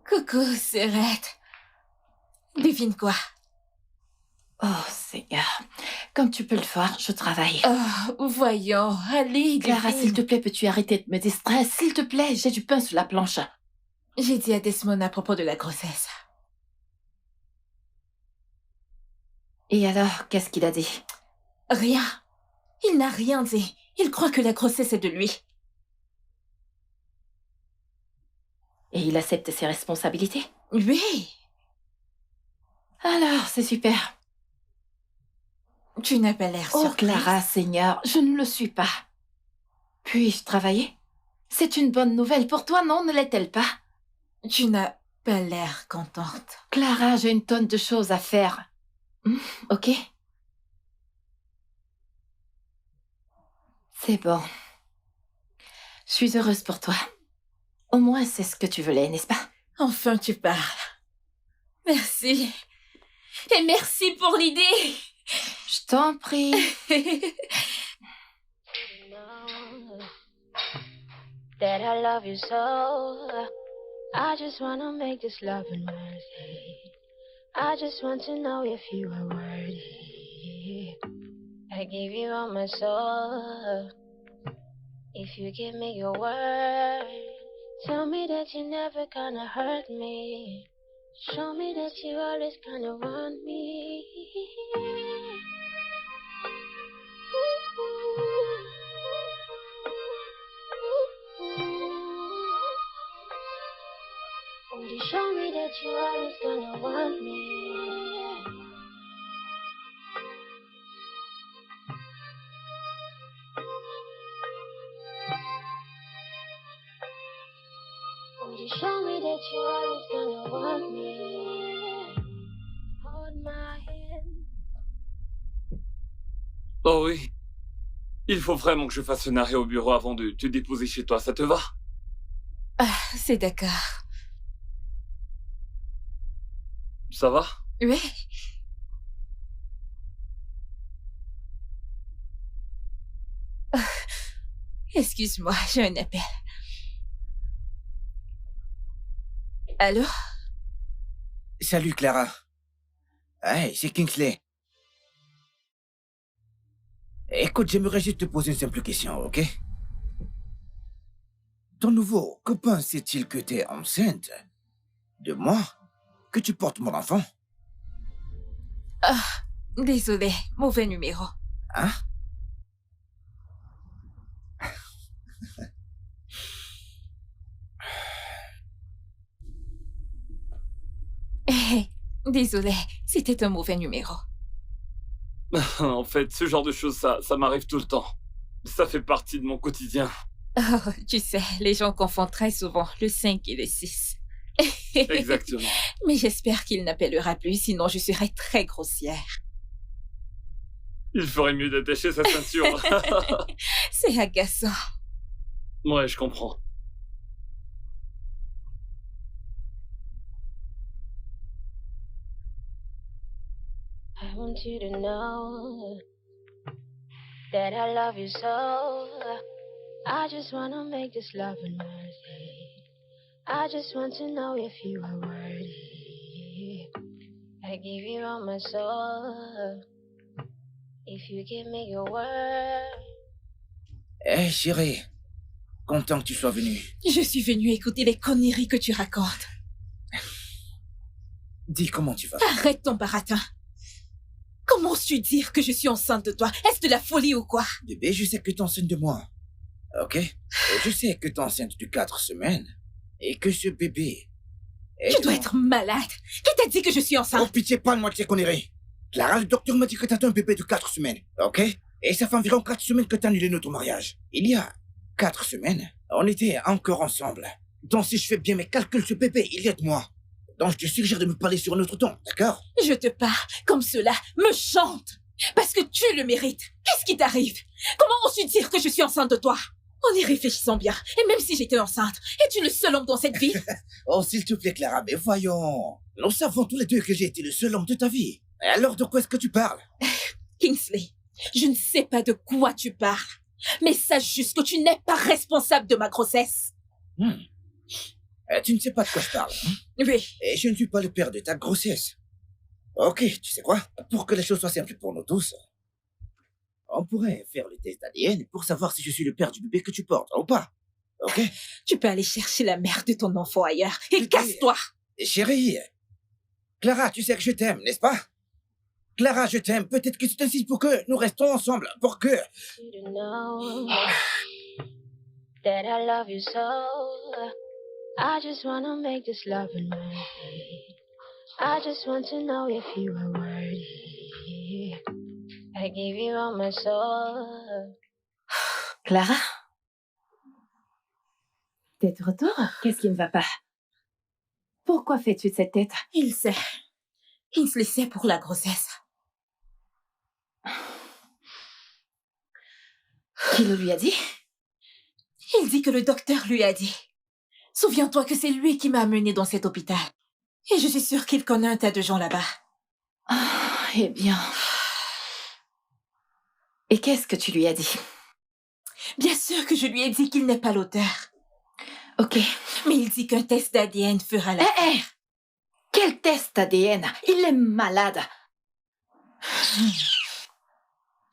Coucou, Serette. Devine quoi? Oh, Seigneur. Comme tu peux le voir, je travaille. Oh, voyons, allez, Clara, devine. s'il te plaît, peux-tu arrêter de me distraire? S'il te plaît, j'ai du pain sur la planche. J'ai dit à Desmond à propos de la grossesse. Et alors, qu'est-ce qu'il a dit? Rien. Il n'a rien dit. Il croit que la grossesse est de lui. Et il accepte ses responsabilités? Oui. Alors, c'est super. Tu n'as pas l'air Oh, surprise. Clara, Seigneur, je ne le suis pas. Puis-je travailler? C'est une bonne nouvelle pour toi, non, ne l'est-elle pas? Tu n'as pas l'air contente. Clara, j'ai une tonne de choses à faire. Ok? C'est bon. Je suis heureuse pour toi. Au moins, c'est ce que tu voulais, n'est-ce pas? Enfin, tu parles. Merci. Et merci pour l'idée. Je t'en prie. That I love you so. I just wanna make this love and mercy. I just want to know if you are worthy. I give you all my soul. If you give me your word, tell me that you're never gonna hurt me. Show me that you always gonna want me. Would you show me that you always gonna want me? Would you show me that you always gonna want me? Hold my hand. Oh oui. Il faut vraiment que je fasse un arrêt au bureau avant de te déposer chez toi, ça te va? Ah, c'est d'accord. Ça va? Oui. Excuse-moi, j'ai un appel. Allô? Salut Clara. Hey, c'est Kingsley. Écoute, j'aimerais juste te poser une simple question, ok? Ton nouveau copain sait-il que t'es enceinte de moi? Que tu portes mon enfant? Ah, désolé, mauvais numéro. Hein? Désolé, c'était un mauvais numéro. En fait, ce genre de choses, ça m'arrive tout le temps. Ça fait partie de mon quotidien. Oh, tu sais, les gens confondent très souvent le 5 et le 6. Exactement. Mais j'espère qu'il n'appellera plus, sinon je serai très grossière. Il ferait mieux d'attacher sa ceinture. C'est agaçant. Ouais, je comprends. I want you to know that I love you so. I just wanna make this love and mercy. I just want to know if you are worthy. I give you all my soul. If you give me your word. Hey chérie, content que tu sois venue. Je suis venue écouter les conneries que tu racontes. Dis comment tu vas. Arrête ton baratin. Comment oses-tu dire que je suis enceinte de toi? Est-ce de la folie ou quoi? Bébé, je sais que t'es enceinte de moi. Ok? Et je sais que t'es enceinte de 4 semaines. Et que ce bébé... Tu dois être malade. Qui t'a dit que je suis Oh, enceinte? pitié, parle-moi de ces conneries. Clara, le docteur m'a dit que t'as un bébé de 4 semaines. Ok? Et ça fait environ 4 semaines que t'as annulé notre mariage. Il y a 4 semaines, on était encore ensemble. Donc si je fais bien mes calculs, ce bébé, il est de moi. Donc je te suggère de me parler sur un autre ton, d'accord? Je te parle comme cela me chante. Parce que tu le mérites. Qu'est-ce qui t'arrive? Comment oses-tu dire que je suis enceinte de toi? En y réfléchissant bien, et même si j'étais enceinte, es-tu le seul homme dans cette vie? Oh, s'il te plaît, Clara, mais voyons. Nous savons tous les deux que j'ai été le seul homme de ta vie. Alors de quoi est-ce que tu parles? Kingsley, je ne sais pas de quoi tu parles. Mais sache juste que tu n'es pas responsable de ma grossesse. Tu ne sais pas de quoi je parle. Hein? Oui. Et je ne suis pas le père de ta grossesse. Ok, tu sais quoi? Pour que les choses soient simples pour nous tous, on pourrait faire le test ADN pour savoir si je suis le père du bébé que tu portes, ou pas. Ok? Tu peux aller chercher la mère de ton enfant ailleurs. Et Bébé. casse-toi. Chérie, Clara, tu sais que je t'aime, n'est-ce pas? Clara, je t'aime. Peut-être que c'est ainsi pour que nous restons ensemble. Pour que... You to know that I love you so. I just wanna make this love and mercy. I just want to know if you are worthy. I give you all my soul. Clara? T'es de retour? Qu'est-ce qui ne va pas? Pourquoi fais-tu cette tête? Il sait. Kingsley sait pour la grossesse. Qui le lui a dit? Il dit que le docteur lui a dit. Souviens-toi que c'est lui qui m'a amené dans cet hôpital. Et je suis sûre qu'il connaît un tas de gens là-bas. Eh bien... Et qu'est-ce que tu lui as dit? Bien sûr que je lui ai dit qu'il n'est pas l'auteur. Ok. Mais il dit qu'un test d'ADN fera la... Hé! Quel test ADN? Il est malade.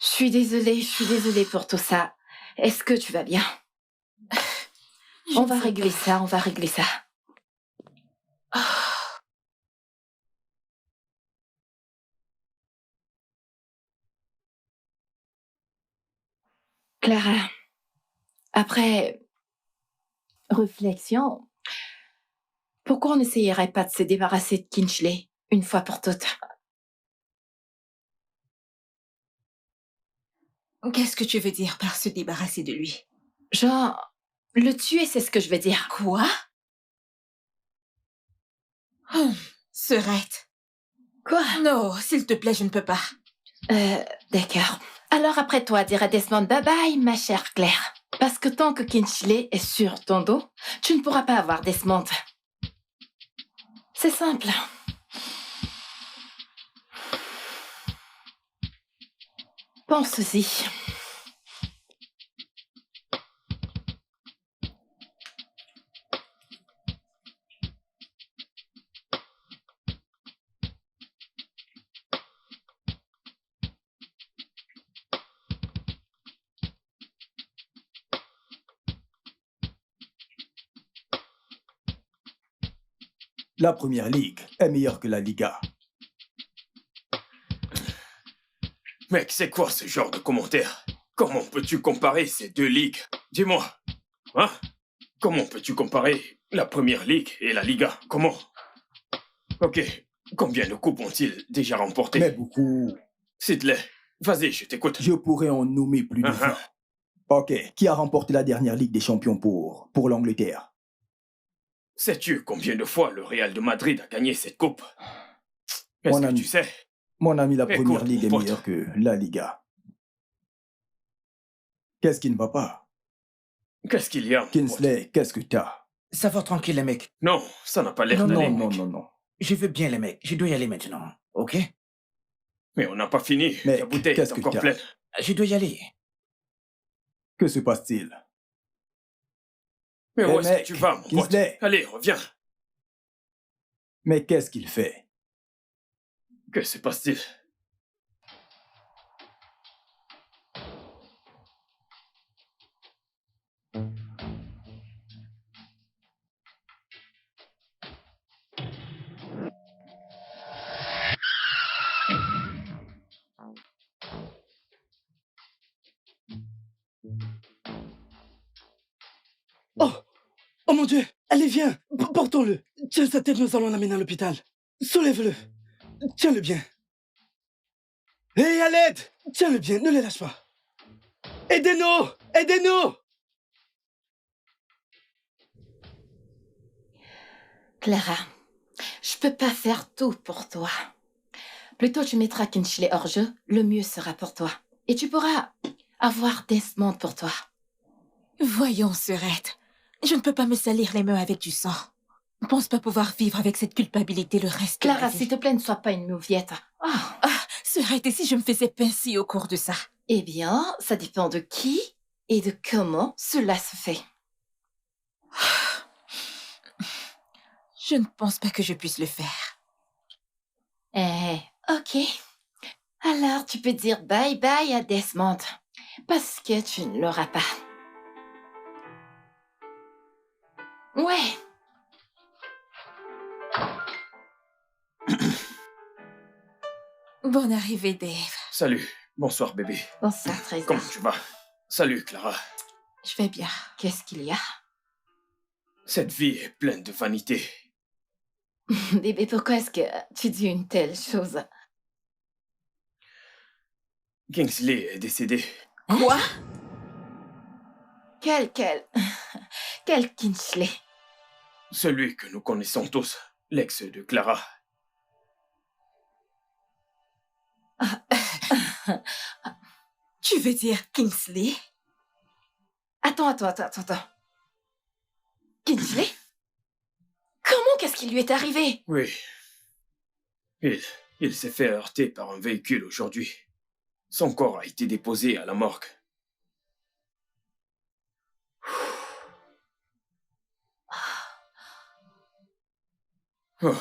Je suis désolée pour tout ça. Est-ce que tu vas bien? On va régler ça. Clara, après réflexion, pourquoi on n'essayerait pas de se débarrasser de Kingsley une fois pour toutes? Qu'est-ce que tu veux dire par se débarrasser de lui? Genre, le tuer, c'est ce que je veux dire. Quoi? Serette. Quoi? Non, s'il te plaît, je ne peux pas. D'accord. Alors après toi, dire à Desmond bye-bye, ma chère Claire. Parce que tant que Kingsley est sur ton dos, tu ne pourras pas avoir Desmond. C'est simple. Pense-y. La première ligue est meilleure que la Liga. Mec, c'est quoi ce genre de commentaire? Comment peux-tu comparer ces deux ligues? Dis-moi. Hein? Comment peux-tu comparer la première ligue et la Liga? Comment? Ok. Combien de coupes ont-ils déjà remporté? Mais beaucoup. Sidley, vas-y, je t'écoute. Je pourrais en nommer plus de 20. Ok. Qui a remporté la dernière Ligue des Champions pour l'Angleterre? Sais-tu combien de fois le Real de Madrid a gagné cette coupe? Est-ce Mon que ami. tu sais? Mon ami, la Écoute, première ligue est mon pote. meilleure que la Liga. Qu'est-ce qui ne va pas? Qu'est-ce qu'il y a, mon pote? Kingsley, qu'est-ce que t'as? Ça va tranquille, les mecs. Non, ça n'a pas l'air Non, d'aller, Non, mec. non. Je veux bien, les mecs. Je dois y aller maintenant. Ok? Mais on n'a pas fini. Mec, La bouteille est qu'est-ce que encore t'as? pleine. Je dois y aller. Que se passe-t-il? Mais Eh, où est-ce mec, que tu vas, mon pote? Kingsley. Allez, reviens. Mais qu'est-ce qu'il fait? Que se passe-t-il? Oh! Oh mon Dieu! Allez, viens! Portons-le! Tiens sa tête, nous allons l'amener à l'hôpital. Soulève-le! Tiens-le bien! Hé, à l'aide! Tiens-le bien, ne le lâche pas! Aidez-nous! Aidez-nous! Clara, je peux pas faire tout pour toi. Plutôt tu mettras Kingsley hors jeu, le mieux sera pour toi. Et tu pourras avoir Desmond pour toi. Voyons, Serette. Je ne peux pas me salir les mains avec du sang. Je ne pense pas pouvoir vivre avec cette culpabilité le reste de Clara, ma vie. s'il te plaît, ne sois pas une mauviette. Oh. Serette, et si je me faisais pincer au cours de ça? Eh bien, ça dépend de qui et de comment cela se fait. Je ne pense pas que je puisse le faire. Ok. Alors, tu peux dire bye-bye à Desmond. Parce que tu ne l'auras pas. Ouais. Bonne arrivée, Dave. Salut. Bonsoir, bébé. Bonsoir, Trésor. Comment tu vas? Salut, Clara. Je vais bien. Qu'est-ce qu'il y a? Cette vie est pleine de vanité. Bébé, pourquoi est-ce que tu dis une telle chose? Kingsley est décédé. Quoi? Quel Quel Kingsley? Celui que nous connaissons tous, l'ex de Clara. Tu veux dire Kingsley? Attends. Kingsley? Comment qu'est-ce qui lui est arrivé? Oui. Il s'est fait heurter par un véhicule aujourd'hui. Son corps a été déposé à la morgue. Oh,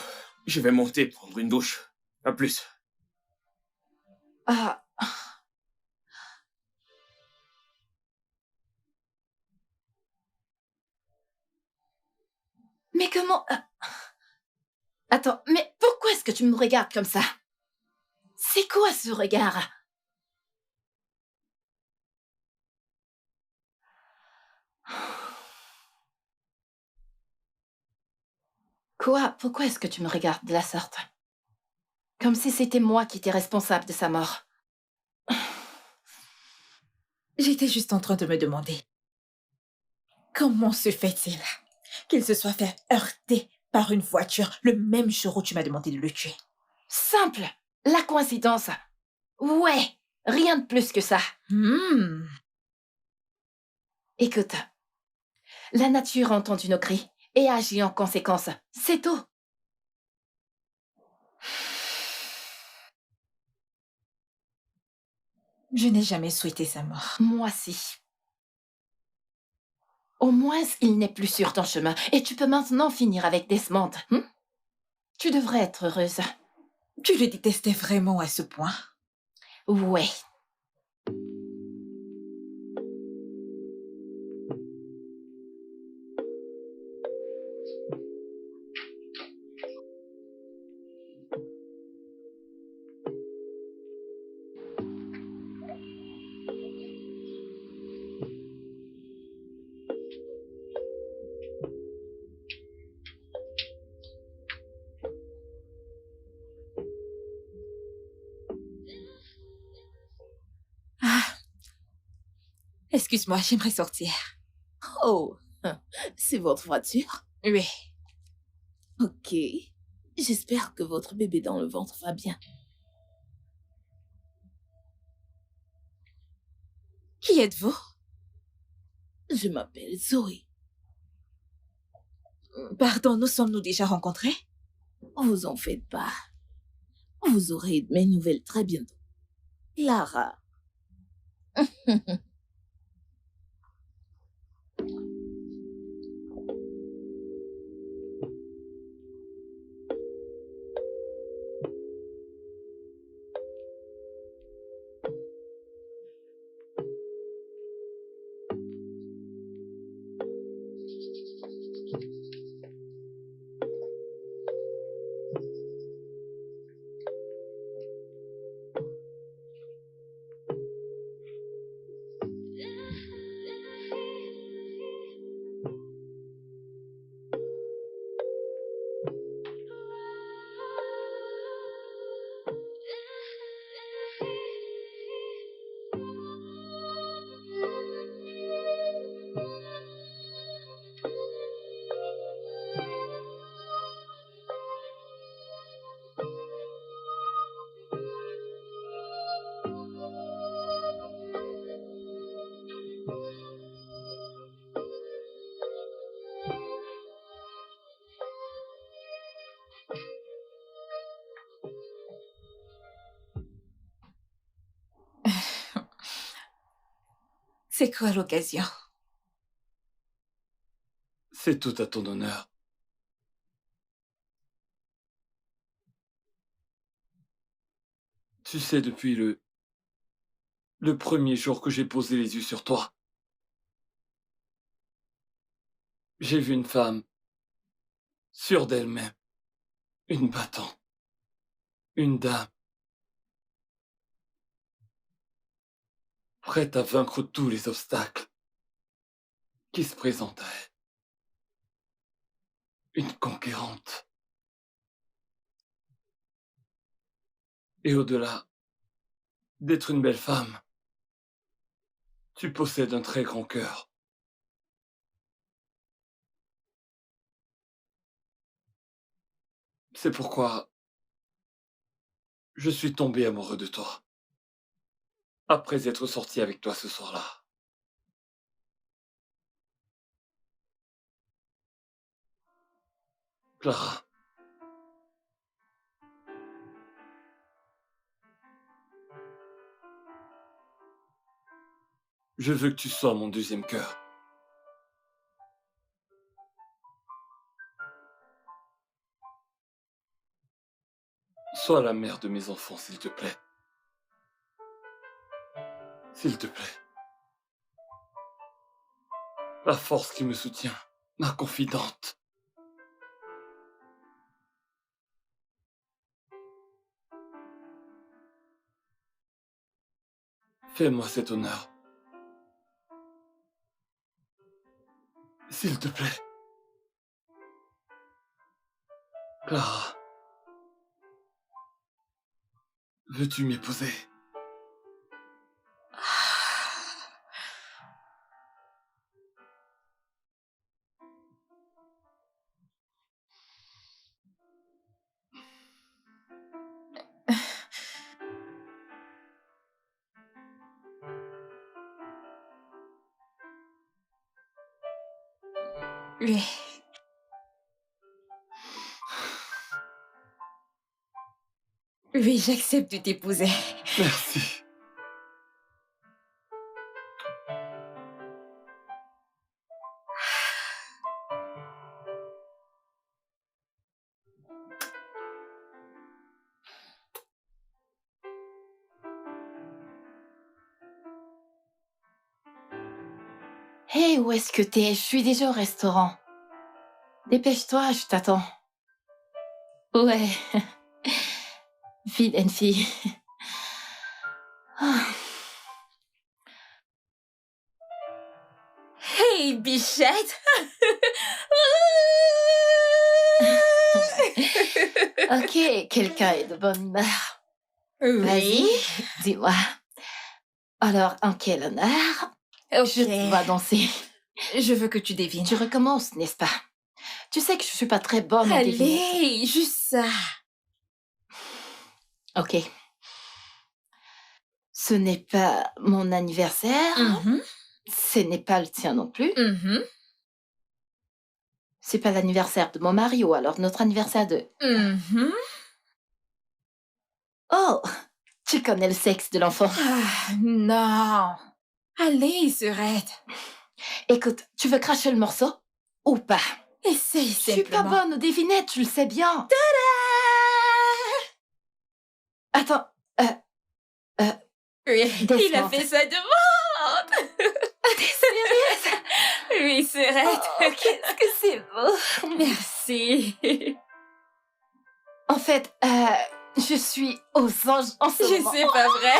je vais monter prendre une douche. À plus. Ah. Mais comment... Attends, mais pourquoi est-ce que tu me regardes comme ça? C'est quoi ce regard? Quoi? Pourquoi est-ce que tu me regardes de la sorte? Comme si c'était moi qui étais responsable de sa mort. J'étais juste en train de me demander comment se fait-il qu'il se soit fait heurter par une voiture le même jour où tu m'as demandé de le tuer? Simple. La coïncidence. Ouais, rien de plus que ça. Écoute, la nature a entendu nos cris et agit en conséquence. C'est tout. Je n'ai jamais souhaité sa mort. Moi si. Au moins, il n'est plus sur ton chemin et tu peux maintenant finir avec Desmond. Tu devrais être heureuse. Tu le détestais vraiment à ce point? Ouais. Excuse-moi, j'aimerais sortir. Oh, c'est votre voiture? Oui. Ok. J'espère que votre bébé dans le ventre va bien. Qui êtes-vous? Je m'appelle Zoé. Pardon, nous sommes-nous déjà rencontrés? Vous en faites pas. Vous aurez mes nouvelles très bientôt. Clara. C'est quoi l'occasion? C'est tout à ton honneur. Tu sais, depuis le premier jour que j'ai posé les yeux sur toi, j'ai vu une femme sûre d'elle-même, une battante, une dame, prête à vaincre tous les obstacles qui se présentent à elle. Une conquérante. Et au-delà d'être une belle femme, tu possèdes un très grand cœur. C'est pourquoi je suis tombé amoureux de toi. Après être sorti avec toi ce soir-là. Clara. Je veux que tu sois mon deuxième cœur. Sois la mère de mes enfants, s'il te plaît. S'il te plaît. La force qui me soutient, ma confidente. Fais-moi cet honneur. S'il te plaît. Clara. Veux-tu m'épouser? Oui. Oui, j'accepte de t'épouser. Merci. Hé, où est-ce que t'es? Je suis déjà au restaurant. Dépêche-toi, je t'attends. Ouais. Vilaine fille. Ah. Hey, bichette! Ok, quelqu'un est de bonne humeur. Oui. Vas-y, dis-moi. Alors, en quel honneur je te vois danser? Je veux que tu devines. Tu recommences, n'est-ce pas? Tu sais que je suis pas très bonne en devinette. Allez, juste ça. Ok. Ce n'est pas mon anniversaire. Ce n'est pas le tien non plus. C'est pas l'anniversaire de mon Mario, alors notre anniversaire de... Oh, tu connais le sexe de l'enfant. Ah, non. Allez, Serette. Écoute, tu veux cracher le morceau ou pas? Essaye Je suis pas simplement. bonne aux devinettes, tu le sais bien. Attends, Oui, il a Desmond. fait sa demande. t'es sérieuse? Oui, Serette. Oh, qu'est-ce que c'est beau. Merci. En fait, je suis aux anges en ce moment. C'est pas vrai.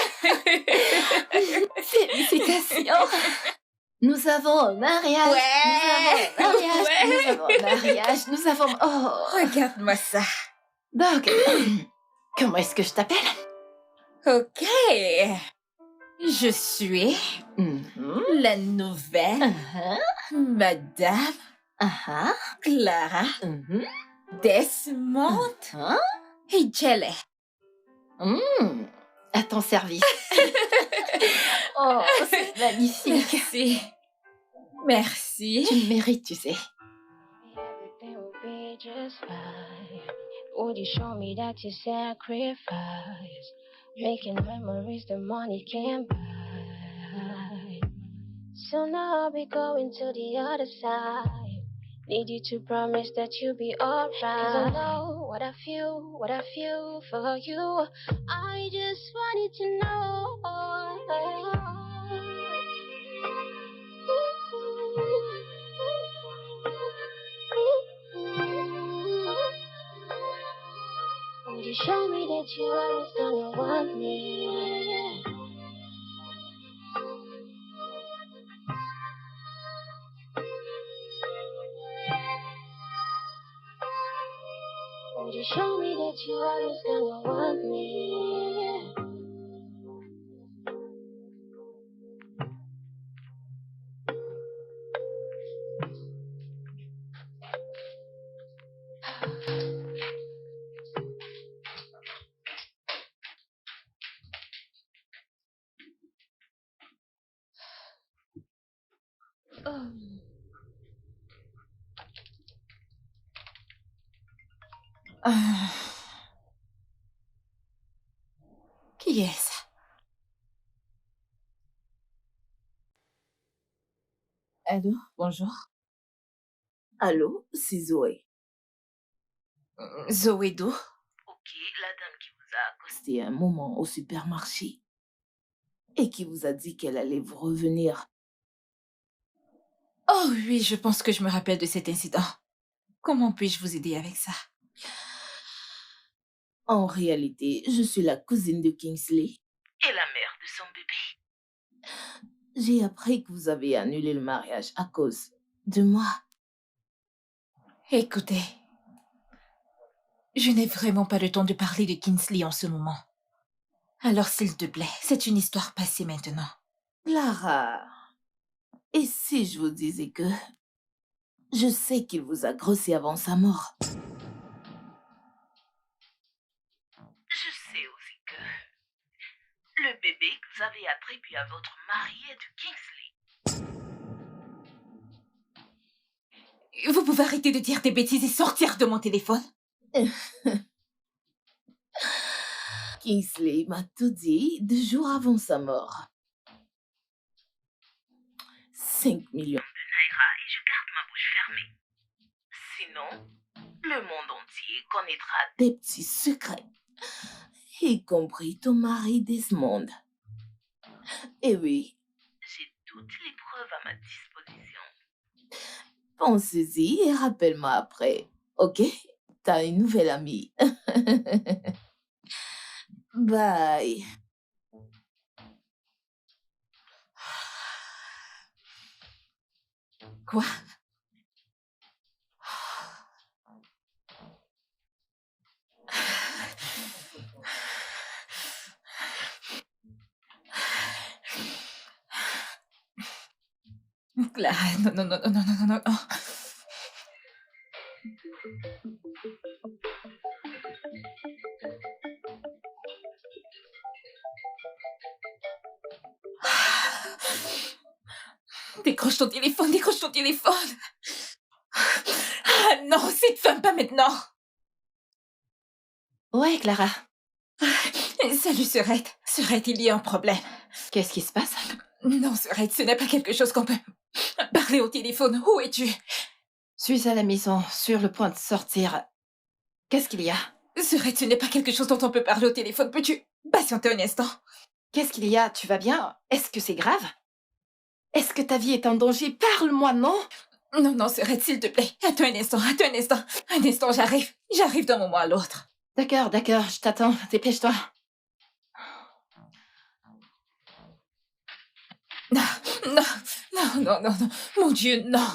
Félicitations. Nous avons un mariage. Ouais. Nous avons un mariage. Ouais. Nous avons un mariage. Nous avons... Oh. Regarde-moi ça. Donc, comment est-ce que je t'appelle? Ok. Je suis la nouvelle Madame Clara Desmond et Jelly. À ton service. Oh, c'est magnifique. Merci. Merci. Tu le mérites, tu sais. Everything will be just fine. Would you show me that you sacrifice? Making memories the money can't buy. So now I'll be going to the other side. Need you to promise that you'll be alright. 'Cause I know what I feel for you. I just wanted to know. Would you show me that you always gonna want me? Would you show me that you always gonna want me? Qui est-ce? Allô, bonjour. Allô, c'est Zoé. Zoé d'où? Ok, la dame qui vous a accosté un moment au supermarché et qui vous a dit qu'elle allait vous revenir. Oh oui, je pense que je me rappelle de cet incident. Comment puis-je vous aider avec ça? En réalité, je suis la cousine de Kingsley et la mère de son bébé. J'ai appris que vous avez annulé le mariage à cause de moi. Écoutez, je n'ai vraiment pas le temps de parler de Kingsley en ce moment. Alors s'il te plaît, c'est une histoire passée maintenant. Clara, et si je vous disais que je sais qu'il vous a grossi avant sa mort? Je sais aussi que le bébé que vous avez attribué à votre mari est de Kingsley. Vous pouvez arrêter de dire des bêtises et sortir de mon téléphone? Kingsley m'a tout dit 2 jours avant sa mort. 5 millions de naira et je garde ma bouche fermée. Sinon, le monde entier connaîtra des petits secrets, y compris ton mari Desmond. Et oui, j'ai toutes les preuves à ma disposition. Pensez-y et rappelle-moi après, ok? T'as une nouvelle amie. Bye. Quoi? Clara, non, non, non, non, non, non, non, non. Décroche ton téléphone, décroche ton téléphone. Ah non, cette femme, pas maintenant. Ouais, Clara. Salut, Serette. Serette, il y a un problème. Qu'est-ce qui se passe? Non, Serette, ce n'est pas quelque chose qu'on peut parler au téléphone. Où es-tu? Suis à la maison, sur le point de sortir. Qu'est-ce qu'il y a? Serette, ce n'est pas quelque chose dont on peut parler au téléphone. Peux-tu patienter un instant? Qu'est-ce qu'il y a? Tu vas bien? Est-ce que c'est grave? Est-ce que ta vie est en danger? Parle-moi, non? Non, non, Serette, s'il te plaît. Attends un instant, attends un instant. Un instant, j'arrive. J'arrive d'un moment à l'autre. D'accord, d'accord, je t'attends. Dépêche-toi. Non, non, non, non, non, non. Mon Dieu, non.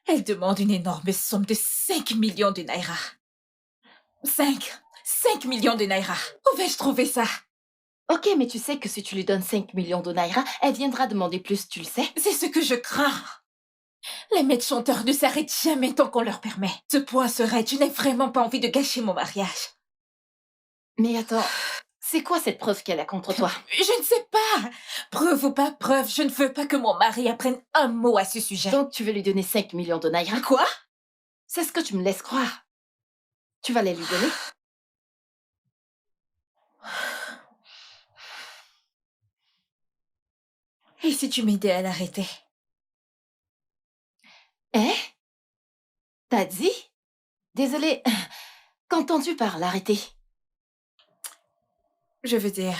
Elle demande une énorme somme de 5 millions de naira. 5 millions de naira. Où vais-je trouver ça? Ok, mais tu sais que si tu lui donnes 5 millions de naira, elle viendra demander plus, tu le sais? C'est ce que je crains. Les maîtres chanteurs ne s'arrêtent jamais tant qu'on leur permet. Ce point serait, je n'ai vraiment pas envie de gâcher mon mariage. Mais attends, c'est quoi cette preuve qu'elle a contre toi? Je ne sais pas. Preuve ou pas preuve, je ne veux pas que mon mari apprenne un mot à ce sujet. Donc tu veux lui donner 5 millions de naira? Quoi? C'est ce que tu me laisses croire. Tu vas les lui donner? Et si tu m'aidais à l'arrêter? Hein? T'as dit? Désolée, qu'entends-tu par l'arrêter? Je veux dire,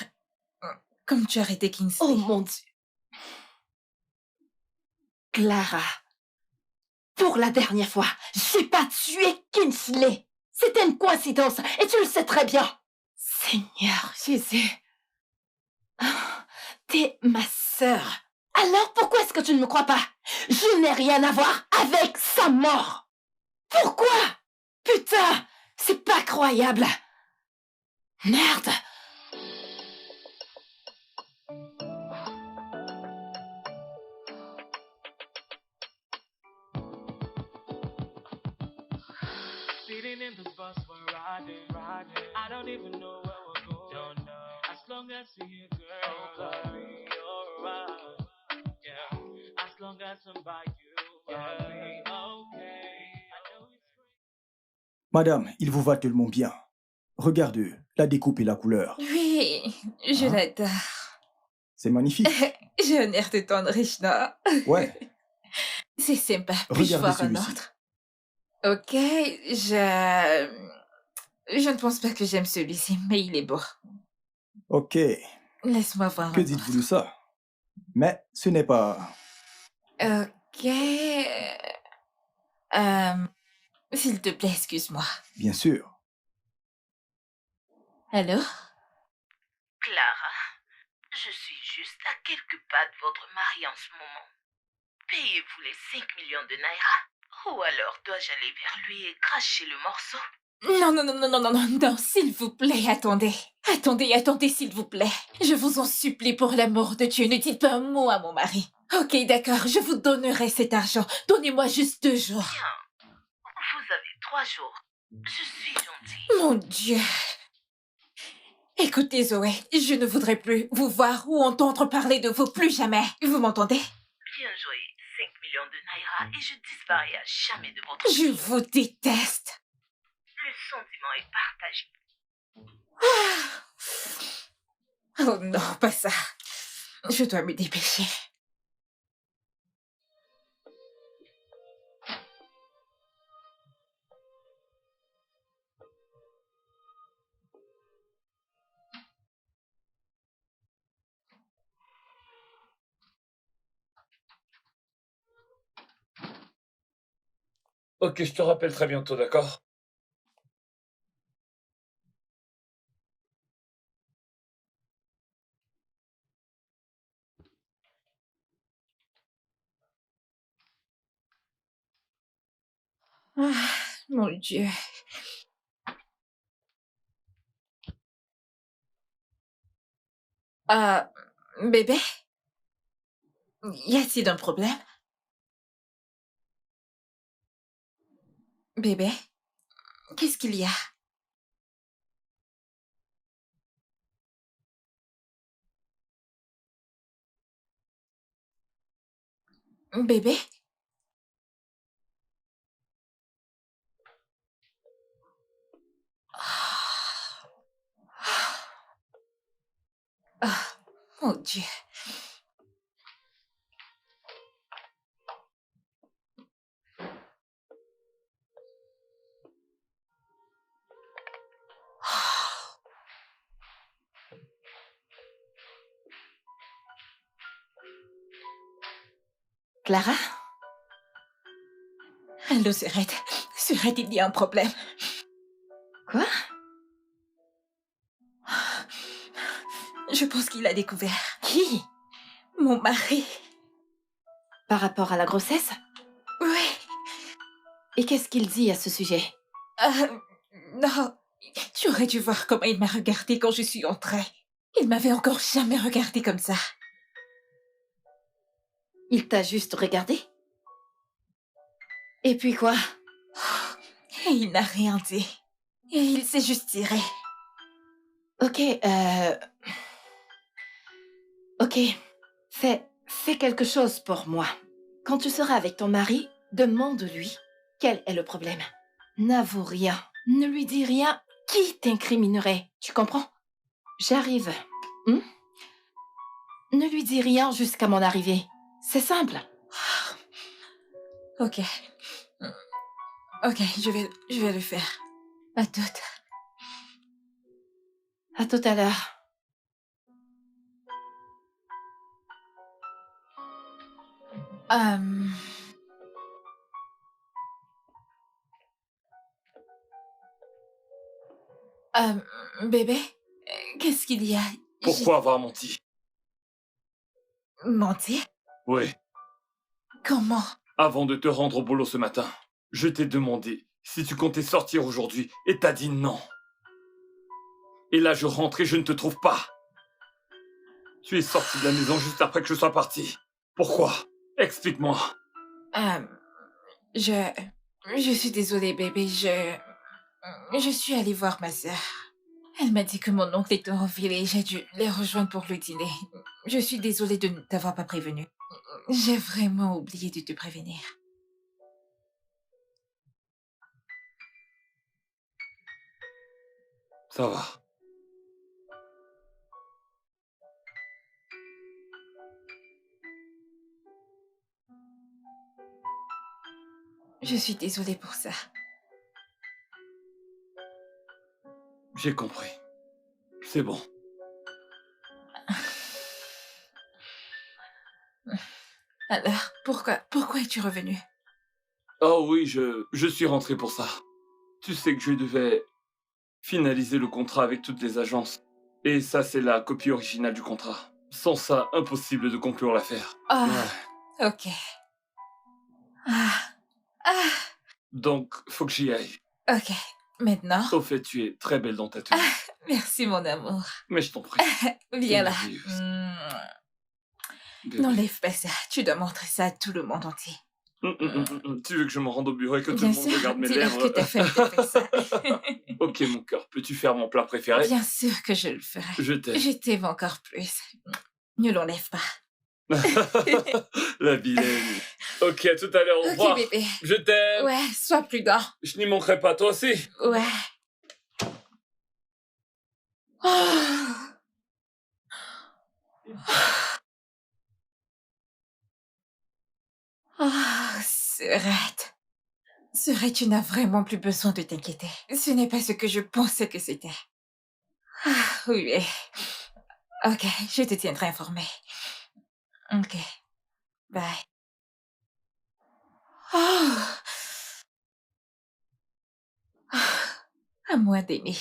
comme tu as arrêté Kingsley. Oh mon Dieu. Clara, pour la dernière fois, j'ai pas tué Kingsley. C'était une coïncidence et tu le sais très bien. Seigneur Jésus. T'es ma sœur. Alors pourquoi est-ce que tu ne me crois pas? Je n'ai rien à voir avec sa mort. Pourquoi? Putain, c'est pas croyable. Merde. Sitting in this bus, we're riding. I don't even know where we're going. Don't know. As long as you're here, girl, I'll be alright. Yeah. As long as I'm by you, I'll be Madame, il vous va tellement bien. Regardez, la découpe et la couleur. Oui, je Hein? l'adore. C'est magnifique. J'ai un air de tendre riche, non? Ouais, C'est sympa. Puis-je regardez voir un celui-ci. autre? Ok, je ne pense pas que j'aime celui-ci, mais il est beau. Ok, Laisse-moi voir que un dites-vous de autre. ça? Mais ce n'est pas... Ok. S'il te plaît, excuse-moi. Bien sûr. Allô? Clara, je suis juste à quelques pas de votre mari en ce moment. Payez-vous les 5 millions de Naira? Ou alors dois-je aller vers lui et cracher le morceau? Non, non, non, non, non, non, non, non, s'il vous plaît, attendez. Attendez, s'il vous plaît. Je vous en supplie, pour l'amour de Dieu, ne dites pas un mot à mon mari. Ok, d'accord, je vous donnerai cet argent. Donnez-moi juste 2 jours. Bien, vous avez 3 jours. Je suis gentille. Mon Dieu. Écoutez, Zoé, je ne voudrais plus vous voir ou entendre parler de vous plus jamais. Vous m'entendez? Bien joué, 5 millions de Naira et je disparais à jamais de votre Je vie. vous déteste. Le sentiment est partagé. Oh non, pas ça. Je dois me dépêcher. Ok, je te rappelle très bientôt, d'accord? Ah, mon Dieu. Bébé? Y a-t-il un problème? Bébé? Qu'est-ce qu'il y a? Bébé? Ah, mon Dieu. Clara? Allô, Surette. Surette, il y a un problème. Quoi? Je pense qu'il a découvert. Qui? Mon mari. Par rapport à la grossesse? Oui. Et qu'est-ce qu'il dit à ce sujet? Non. Tu aurais dû voir comment il m'a regardée quand je suis entrée. Il m'avait encore jamais regardée comme ça. Il t'a juste regardé? Et puis quoi? Et il n'a rien dit. Et il s'est juste tiré. Ok, Ok, fais quelque chose pour moi. Quand tu seras avec ton mari, demande-lui quel est le problème. N'avoue rien, ne lui dis rien qui t'incriminerait, tu comprends? J'arrive. Ne lui dis rien jusqu'à mon arrivée. C'est simple. Ok. Ok, je vais le faire. À toutes. À tout à l'heure. Bébé, qu'est-ce qu'il y a? Pourquoi avoir menti? Menti? Oui, Comment? avant de te rendre au boulot ce matin, je t'ai demandé si tu comptais sortir aujourd'hui et t'as dit non. Et là, je rentre et je ne te trouve pas. Tu es sorti de la maison juste après que je sois parti. Pourquoi? Explique-moi. Je suis désolée, bébé, je suis allée voir ma sœur. Elle m'a dit que mon oncle était en ville et j'ai dû les rejoindre pour le dîner. Je suis désolée de ne t'avoir pas prévenu. J'ai vraiment oublié de te prévenir. Ça va. Je suis désolée pour ça. J'ai compris. C'est bon. Alors, pourquoi es-tu revenu? Oh oui, je suis rentré pour ça. Tu sais que je devais finaliser le contrat avec toutes les agences. Et ça, c'est la copie originale du contrat. Sans ça, impossible de conclure l'affaire. Ah, Ouais. ok. Ah, ah, Donc, faut que j'y aille. ok. Maintenant, Au fait, tu es très belle dans ta tenue. merci mon amour. Mais je t'en prie. Viens là. merveilleuse. Bébé. N'enlève pas ça. Tu dois montrer ça à tout le monde entier. Tu veux que je me rende au bureau et que tout Bien le monde sûr, regarde mes dis-leur lèvres que ta femme te fait ça. Ok, mon cœur, peux-tu faire mon plat préféré? Bien sûr que je le ferai. Je t'aime. Je t'aime encore plus. Ne l'enlève pas. La vilaine. Ok, à tout à l'heure, au revoir. Ok bébé. Je t'aime. Ouais, sois prudent. Je n'y manquerai pas, toi aussi. Ouais. Oh. Oh, Serette. Serette, tu n'as vraiment plus besoin de t'inquiéter. Ce n'est pas ce que je pensais que c'était. Ah, oui. Ok, je te tiendrai informé. Ok. Bye. Oh. À moi d'aimer.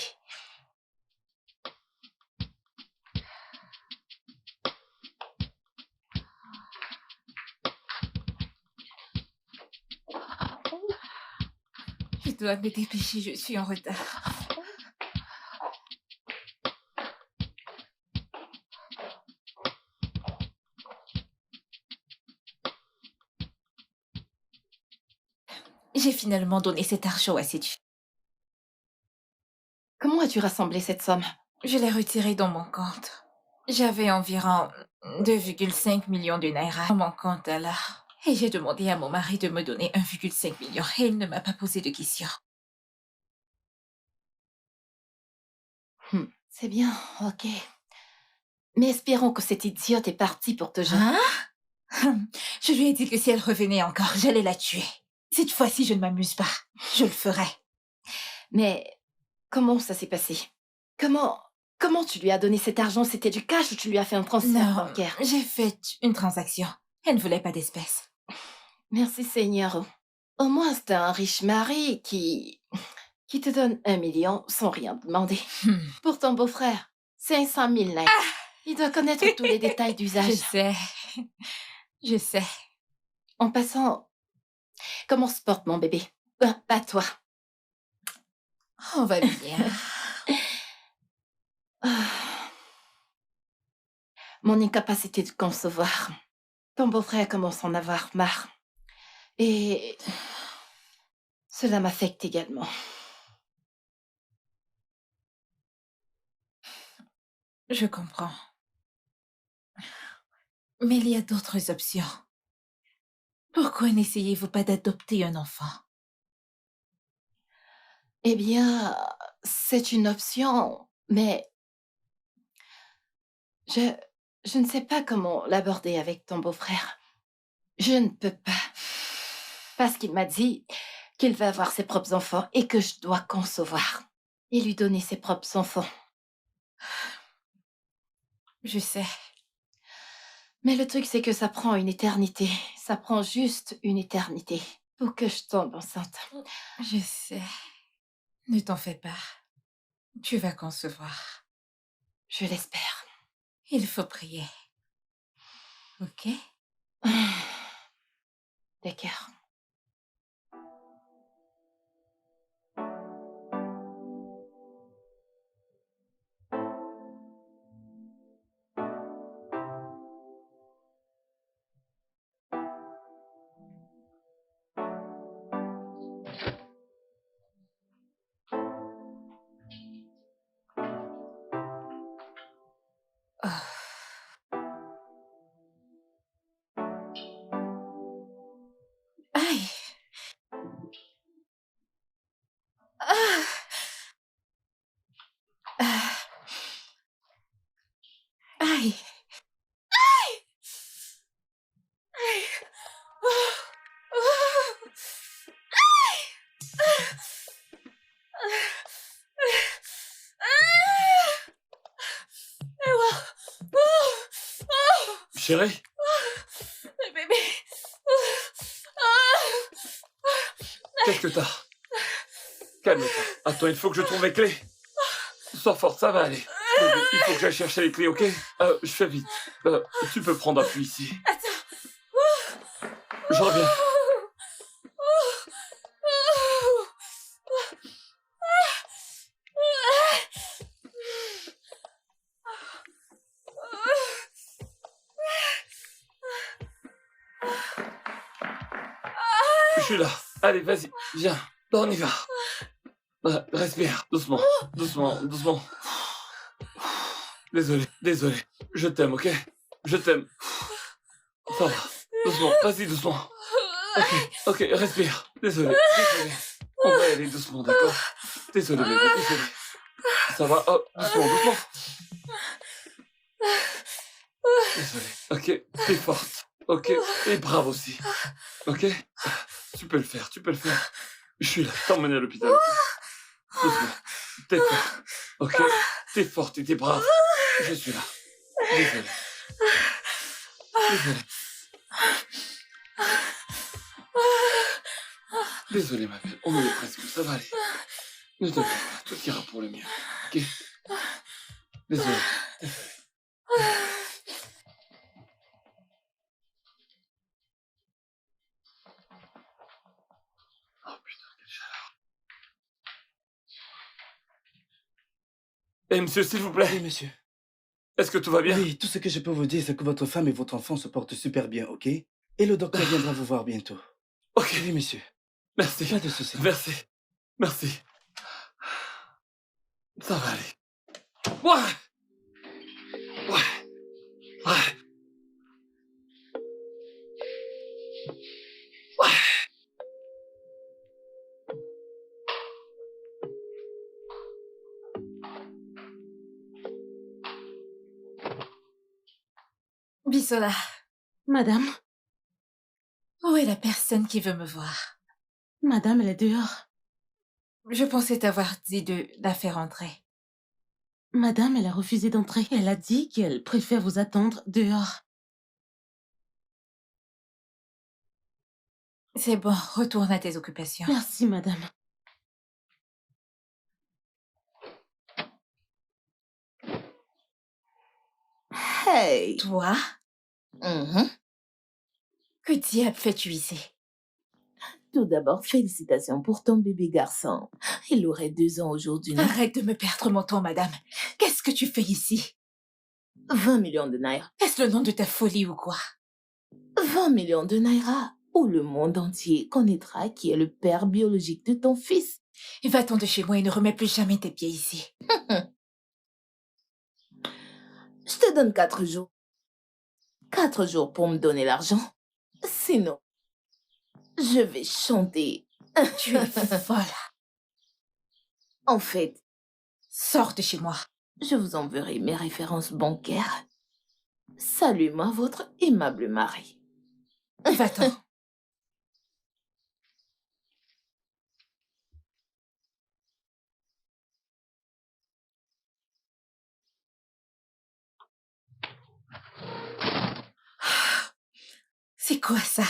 Je dois me dépêcher, je suis en retard. J'ai finalement donné cet argent à cette fille. Comment as-tu rassemblé cette somme? Je l'ai retirée dans mon compte. J'avais environ 2,5 millions de naira dans mon compte alors. Et j'ai demandé à mon mari de me donner 1,5 million et il ne m'a pas posé de questions. C'est bien, ok. Mais espérons que cette idiote est partie pour te jeter. Hein? Je lui ai dit que si elle revenait encore, j'allais la tuer. Cette fois-ci, je ne m'amuse pas. Je le ferai. Mais comment ça s'est passé? Comment tu lui as donné cet argent? C'était du cash ou tu lui as fait un transfert Non, bancaire? j'ai fait une transaction. Elle ne voulait pas d'espèces. Merci Seigneur. Au moins c'est un riche mari qui te donne 1 million sans rien demander. Pour ton beau-frère, 500 000 naira. Il doit connaître tous les détails d'usage. Je sais. Je sais. En passant, comment se porte mon bébé? Pas toi. On va bien. Mon incapacité de concevoir. Ton beau-frère commence à en avoir marre. Et cela m'affecte également. Je comprends. Mais il y a d'autres options. Pourquoi n'essayez-vous pas d'adopter un enfant? Eh bien, c'est une option, mais je ne sais pas comment l'aborder avec ton beau-frère. Je ne peux pas. Parce qu'il m'a dit qu'il va avoir ses propres enfants et que je dois concevoir et lui donner ses propres enfants. Je sais. Mais le truc, c'est que ça prend une éternité. Ça prend juste une éternité pour que je tombe enceinte. Je sais. Ne t'en fais pas. Tu vas concevoir. Je l'espère. Il faut prier. Ok? D'accord. Chérie, Bébé. qu'est-ce que t'as? Calme-toi. Attends, il faut que je trouve les clés. Sois forte, ça va aller. Bébé, il faut que j'aille chercher les clés, ok? Je fais vite. Tu peux prendre appui ici. Attends. Je reviens. Je suis là. Allez, vas-y, viens. On y va. Respire, doucement, doucement, doucement. Désolé. Je t'aime, ok? Je t'aime. Ça va. Doucement, vas-y, doucement. Ok, respire. Désolé. On va y aller doucement, d'accord? Désolé, bébé, désolé. Ça va? Oh, doucement. Désolé. Ok, t'es forte. Ok, et brave aussi. Ok? Tu peux le faire. Je suis là, t'emmener à l'hôpital. Doucement. T'es forte. Ok? T'es forte et t'es brave. Je suis là. Désolé. Désolé, ma belle. On y est presque. Ça va aller. Ne t'inquiète pas. Tout ira pour le mieux. Ok? Désolé. Oh putain, quelle chaleur. Monsieur, s'il vous plaît. Oui, monsieur. Est-ce que tout va bien? Oui, tout ce que je peux vous dire, c'est que votre femme et votre enfant se portent super bien, ok? Et le docteur viendra vous voir bientôt. Ok. Oui, monsieur. Merci. Pas de soucis. Merci. Ça va aller. Ouais. Bisola, Madame, où est la personne qui veut me voir? madame, elle est dehors. Je pensais t'avoir dit de la faire entrer. Madame, elle a refusé d'entrer. Elle a dit qu'elle préfère vous attendre dehors. C'est bon, retourne à tes occupations. Merci, madame. Hey! Toi? Que diable fais-tu ici? Tout d'abord, félicitations pour ton bébé garçon. Il aurait 2 ans aujourd'hui. non? Arrête de me perdre mon temps, madame. Qu'est-ce que tu fais ici? 20 millions de naira. Est-ce le nom de ta folie ou quoi? 20 millions de naira. Où le monde entier connaîtra qui est le père biologique de ton fils. Va-t'en de chez moi et ne remets plus jamais tes pieds ici. Je te donne 4 jours. 4 jours pour me donner l'argent. Sinon, je vais chanter. Tu es folle. En fait, Sors de chez moi. je vous enverrai mes références bancaires. Salut-moi votre aimable mari. Va-t'en. C'est quoi ça?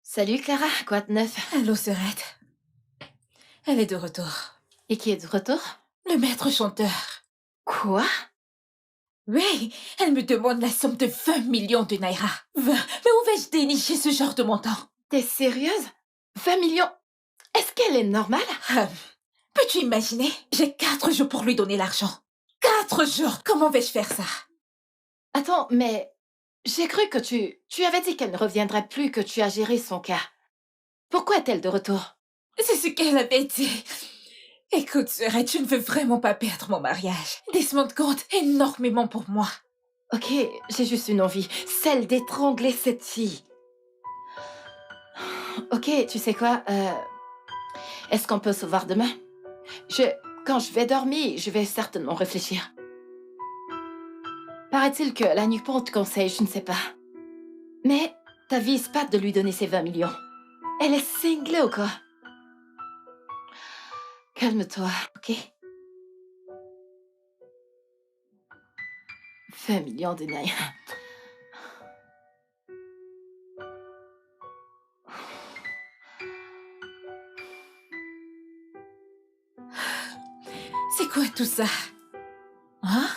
Salut Clara, quoi de neuf? Allô, Serette. Elle est de retour. Et qui est de retour? Le maître chanteur. Quoi? Oui, elle me demande la somme de 20 millions de naira. 20. Mais où vais-je dénicher ce genre de montant? T'es sérieuse? 20 millions? Est-ce qu'elle est normale? Peux-tu imaginer? J'ai 4 jours pour lui donner l'argent. 4 jours! Comment vais-je faire ça? Attends, mais j'ai cru que tu avais dit qu'elle ne reviendrait plus, que tu as géré son cas. Pourquoi est-elle de retour? C'est ce qu'elle avait dit. Écoute, Serette, je ne veux vraiment pas perdre mon mariage. Desmond compte énormément pour moi. Ok, j'ai juste une envie, celle d'étrangler cette fille. Ok, tu sais quoi, est-ce qu'on peut se voir demain? Quand je vais dormir, je vais certainement réfléchir. Paraît-il que la Nupont te conseille, je ne sais pas. Mais t'avises pas de lui donner ses 20 millions. Elle est cinglée ou quoi? Calme-toi, ok? 20 millions de nains. C'est quoi tout ça? Hein?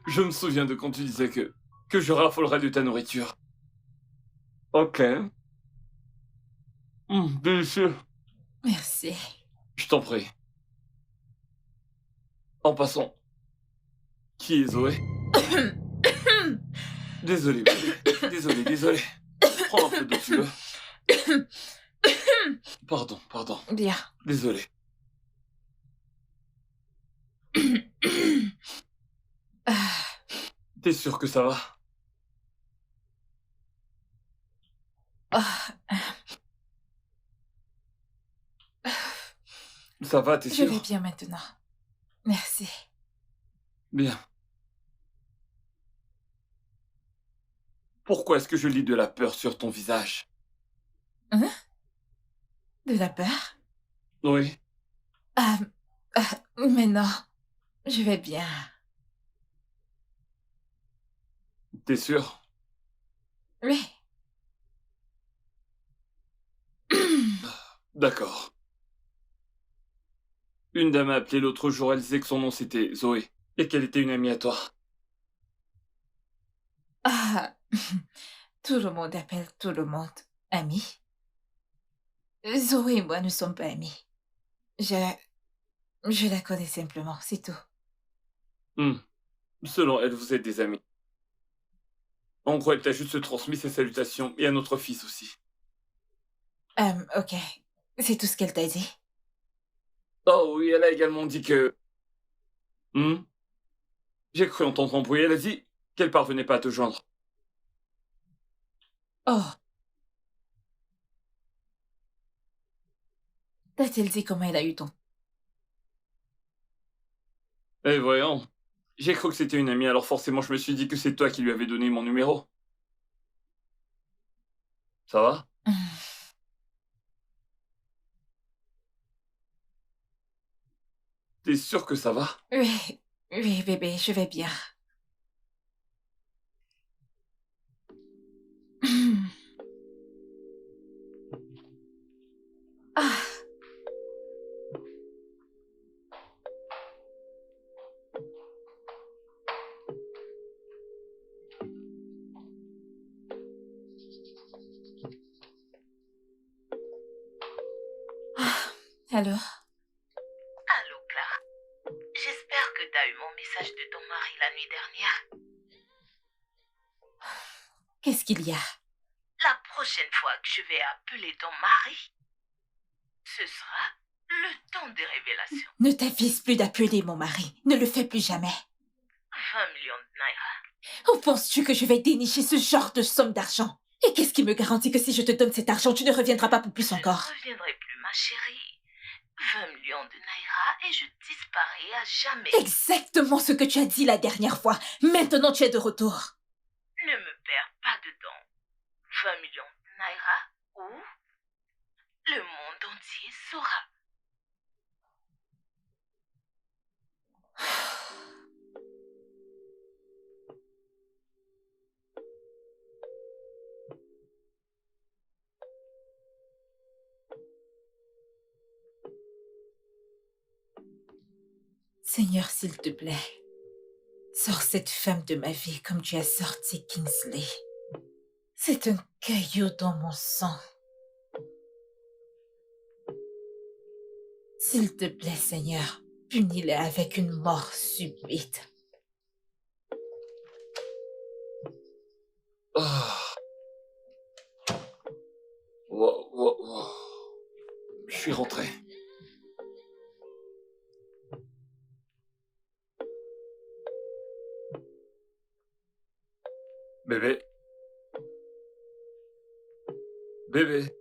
Je me souviens de quand tu disais que je raffolerais de ta nourriture. Ok. Délicieux. Merci. Je t'en prie. En passant, qui est Zoé? Désolé, bébé. Désolé. Prends un peu d'eau, tu veux? Pardon. Bien. Désolé. T'es sûr que ça va? Ça va, t'es Je sûr? vais bien maintenant. Merci. Bien. Pourquoi est-ce que je lis de la peur sur ton visage? Hein? De la peur? Oui. Mais non. Je vais bien. T'es sûr? Oui. D'accord. Une dame m'a appelé l'autre jour, elle disait que son nom c'était Zoé, et qu'elle était une amie à toi. Ah, tout le monde appelle tout le monde ami. Zoé et moi ne sommes pas amis. Je la connais simplement, c'est tout. Selon elle, vous êtes des amis. En gros, elle t'a juste transmis ses salutations, et à notre fils aussi. Ok. C'est tout ce qu'elle t'a dit? Oh oui, elle a également dit que... J'ai cru entendre un bruit, elle a dit qu'elle parvenait pas à te joindre. Oh. T'a-t-elle dit comment elle a eu ton... Eh voyons, j'ai cru que c'était une amie, alors forcément je me suis dit que c'est toi qui lui avais donné mon numéro. Ça va? T'es sûr que ça va? Oui, bébé, je vais bien. Ah. Allô? Allô, Clara. J'espère que t'as eu mon message de ton mari la nuit dernière. Qu'est-ce qu'il y a? La prochaine fois que je vais appeler ton mari, ce sera le temps des révélations. Ne t'avise plus d'appeler mon mari. Ne le fais plus jamais. 20 millions de naira. Où penses-tu que je vais dénicher ce genre de somme d'argent? Et qu'est-ce qui me garantit que si je te donne cet argent, tu ne reviendras pas pour plus encore? Je ne reviendrai plus, ma chérie. 20 millions de naira et je disparais à jamais. Exactement ce que tu as dit la dernière fois. Maintenant, tu es de retour. Ne me perds pas dedans. 20 millions de naira ou le monde entier saura. Seigneur, s'il te plaît, Sors cette femme de ma vie comme tu as sorti Kingsley. C'est un caillou dans mon sang. S'il te plaît, Seigneur, punis-le avec une mort subite. Wow. Je suis rentré. Bébé. Bébé.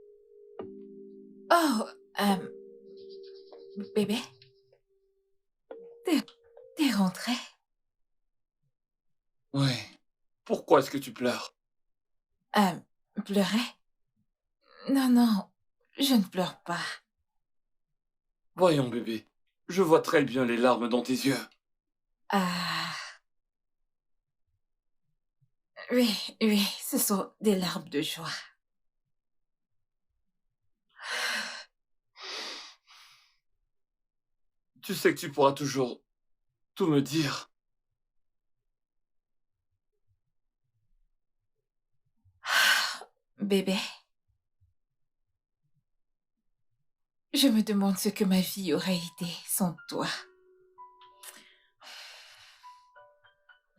Oh, bébé? T'es rentré? Oui. Pourquoi est-ce que tu pleures? Pleurer? Non, je ne pleure pas. Voyons, bébé. Je vois très bien les larmes dans tes yeux. Ah. Oui, ce sont des larmes de joie. Tu sais que tu pourras toujours tout me dire. Bébé, je me demande ce que ma vie aurait été sans toi.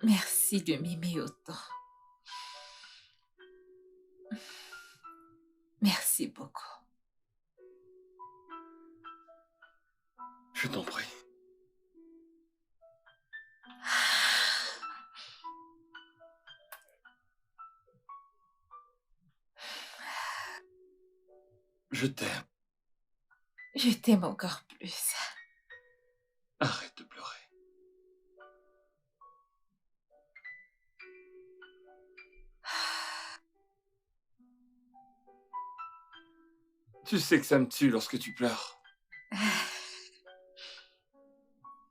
Merci de m'aimer autant. Merci beaucoup. Je t'en prie. Je t'aime. Je t'aime encore plus. Arrête de pleurer. Tu sais que ça me tue lorsque tu pleures.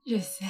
Je sais.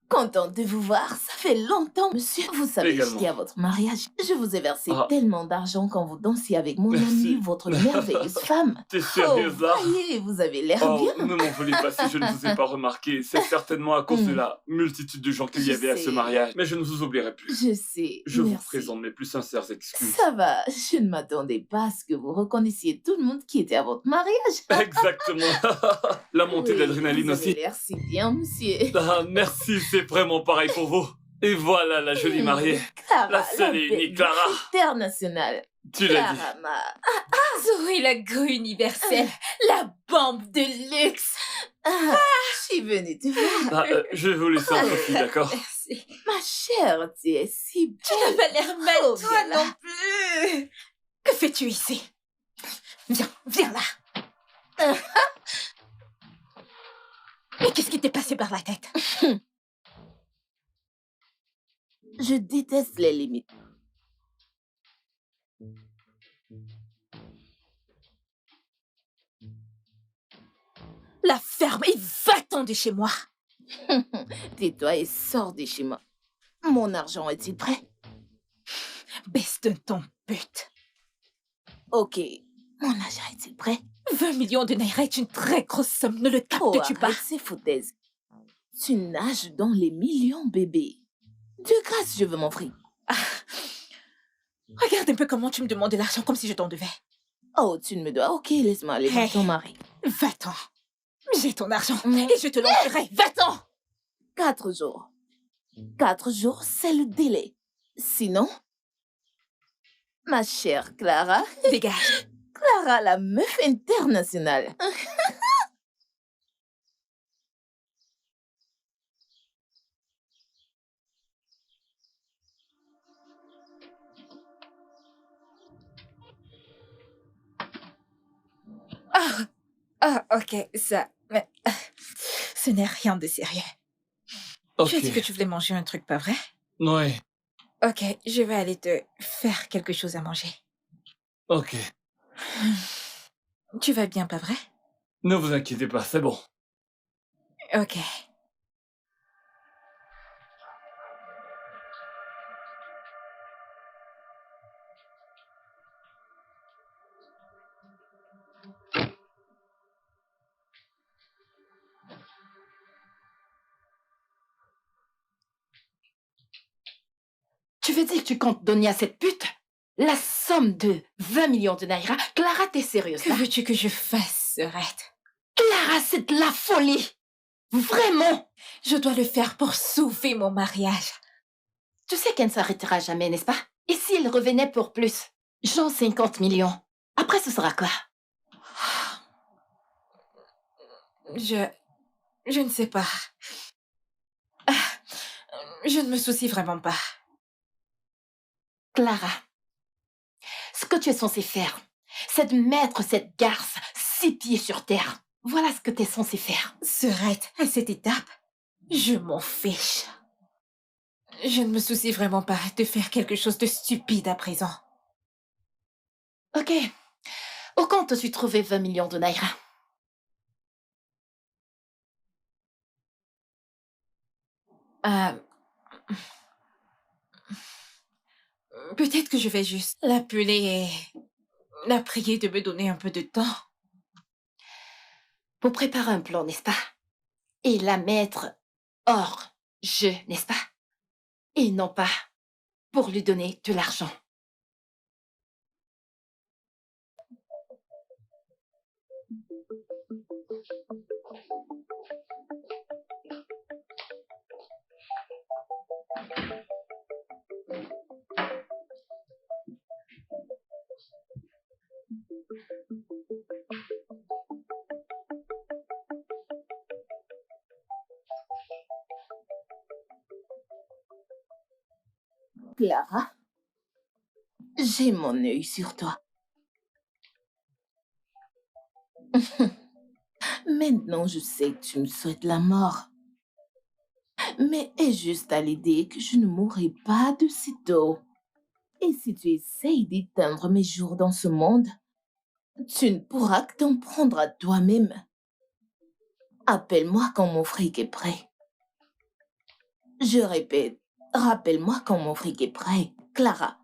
Contente de vous voir, ça fait longtemps, monsieur. Vous savez, Également. j'étais à votre mariage. Je vous ai versé Ah. tellement d'argent quand vous dansiez avec mon Merci. amie, votre merveilleuse femme. T'es sérieuse là? Voyez, vous avez l'air Oh, bien. ne m'en voulez pas si je ne vous ai pas remarqué. C'est certainement à cause de la multitude de gens qu'il y Je avait à ce sais. mariage. Mais je ne vous oublierai plus. Je sais. Je vous merci. présente mes plus sincères excuses. Ça va, je ne m'attendais pas à ce que vous reconnaissiez tout le monde qui était à votre mariage. Exactement. La montée Oui, d'adrénaline vous avez aussi. l'air si bien, monsieur. Ah, merci, c'est vraiment pareil pour vous. Et voilà la jolie mariée. Clara, La seule et belle unique Clara. internationale. Tu l'as dit. Clara, Zoé, la go universelle, la bombe de luxe. je suis venue te voir. Ah, je vais vous laisser en profit, d'accord? Merci. Ma chère, tu es si belle. Tu n'as pas l'air mal, Oh, toi viens là. non plus. Que fais-tu ici? Viens là. Mais qu'est-ce qui t'est passé par la tête? Je déteste les limites. La ferme et va-t'en de chez moi. Tais-toi et sors de chez moi. Mon argent est-il prêt? Baisse de ton but. Ok. Mon argent est-il prêt? 20 millions de naira est une très grosse somme, ne le Oh, captes-tu pas? arrête ces foutaises. Tu nages dans les millions, bébé. De grâce, je veux mon fric. Regarde un peu comment tu me demandes de l'argent comme si je t'en devais. Oh, tu ne me dois. Ok, laisse-moi aller voir Hey. ton mari. Va-t'en. J'ai ton argent Mm. et je te l'enverrai. Va-t'en. 4 jours. 4 jours, c'est le délai. Sinon, ma chère Clara, Dégage. Clara la meuf internationale. Ok, ça... Mais, ce n'est rien de sérieux. Ok. Tu as dit que tu voulais manger un truc, pas vrai? Ouais. Ok, je vais aller te faire quelque chose à manger. Ok. Tu vas bien, pas vrai? Ne vous inquiétez pas, c'est bon. Ok. veux dire que tu comptes donner à cette pute la somme de 20 millions de naira? Clara, t'es sérieuse Que là? veux-tu que je fasse, Serette? Clara, c'est de la folie! Vraiment! Je dois le faire pour sauver mon mariage. Tu sais qu'elle ne s'arrêtera jamais, n'est-ce pas? Et s'il revenait pour plus? Genre 50 millions. Après, ce sera quoi? Je ne sais pas. Ah, je ne me soucie vraiment pas. Clara, ce que tu es censée faire, c'est de mettre cette garce 6 pieds sur terre. Voilà ce que tu es censée faire. Serette, à cette étape, je m'en fiche. Je ne me soucie vraiment pas de faire quelque chose de stupide à présent. Ok. Au compte, tu trouvais 20 millions de naira. Peut-être que je vais juste l'appeler et la prier de me donner un peu de temps. Pour préparer un plan, n'est-ce pas? Et la mettre hors jeu, n'est-ce pas? Et non pas pour lui donner de l'argent. Clara, j'ai mon œil sur toi. Maintenant, je sais que tu me souhaites la mort. Mais est juste à l'idée que je ne mourrai pas de sitôt. Et si tu essayes d'éteindre mes jours dans ce monde, tu ne pourras que t'en prendre à toi-même. Appelle-moi quand mon fric est prêt. Je répète, rappelle-moi quand mon fric est prêt, Clara.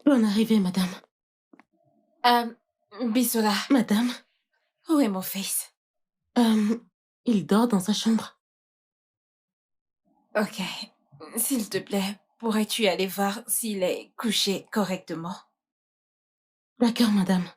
Bonne arrivée, madame. Bisola, Madame, où est mon fils? il dort dans sa chambre. Ok. S'il te plaît, pourrais-tu aller voir s'il est couché correctement? D'accord, madame.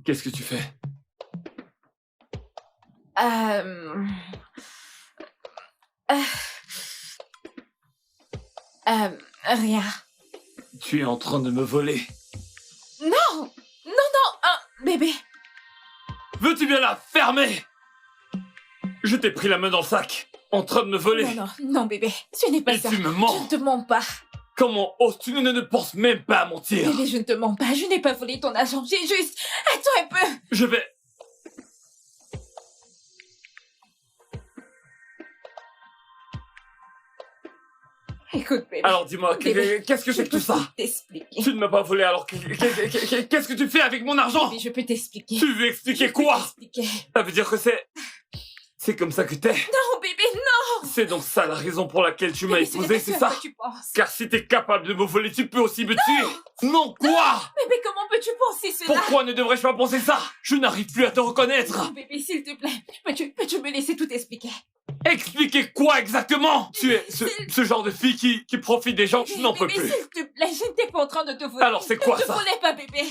Qu'est-ce que tu fais? Rien. Tu es en train de me voler. Non! Non, non! Bébé! Veux-tu bien la fermer? Je t'ai pris la main dans le sac, en train de me voler. Non, non, non, bébé. Ce n'est pas Et ça. tu me mens. Je ne te mens pas. Comment oses-tu ne penses même pas à mentir? Bébé, je ne te mens pas, je n'ai pas volé ton argent, j'ai juste... Attends un peu. Je vais... Écoute, bébé. Alors dis-moi, Bébé, qu'est-ce que c'est que tout ça? T'expliquer. Tu ne m'as pas volé, alors qu'est-ce que tu fais avec mon argent? Bébé, je peux t'expliquer. Tu veux expliquer Je peux quoi? t'expliquer. Ça veut dire que c'est comme ça que t'es? Non, bébé, non. C'est donc ça la raison pour laquelle tu m'as Bébé, ce n'est épousé, pas c'est ce à ça? quoi tu penses. Car si t'es capable de me voler, tu peux aussi me tuer. Non, quoi? Bébé, comment peux-tu penser cela? Pourquoi ne devrais-je pas penser ça? Je n'arrive plus à te reconnaître. Non, bébé, s'il te plaît, peux-tu me laisser tout expliquer? Expliquez quoi exactement? Tu es ce genre de fille qui profite des gens, je n'en peux Bébé, plus. s'il te plaît, je n'étais pas en train de te voler. Alors c'est quoi Ne te ça? volais pas, bébé.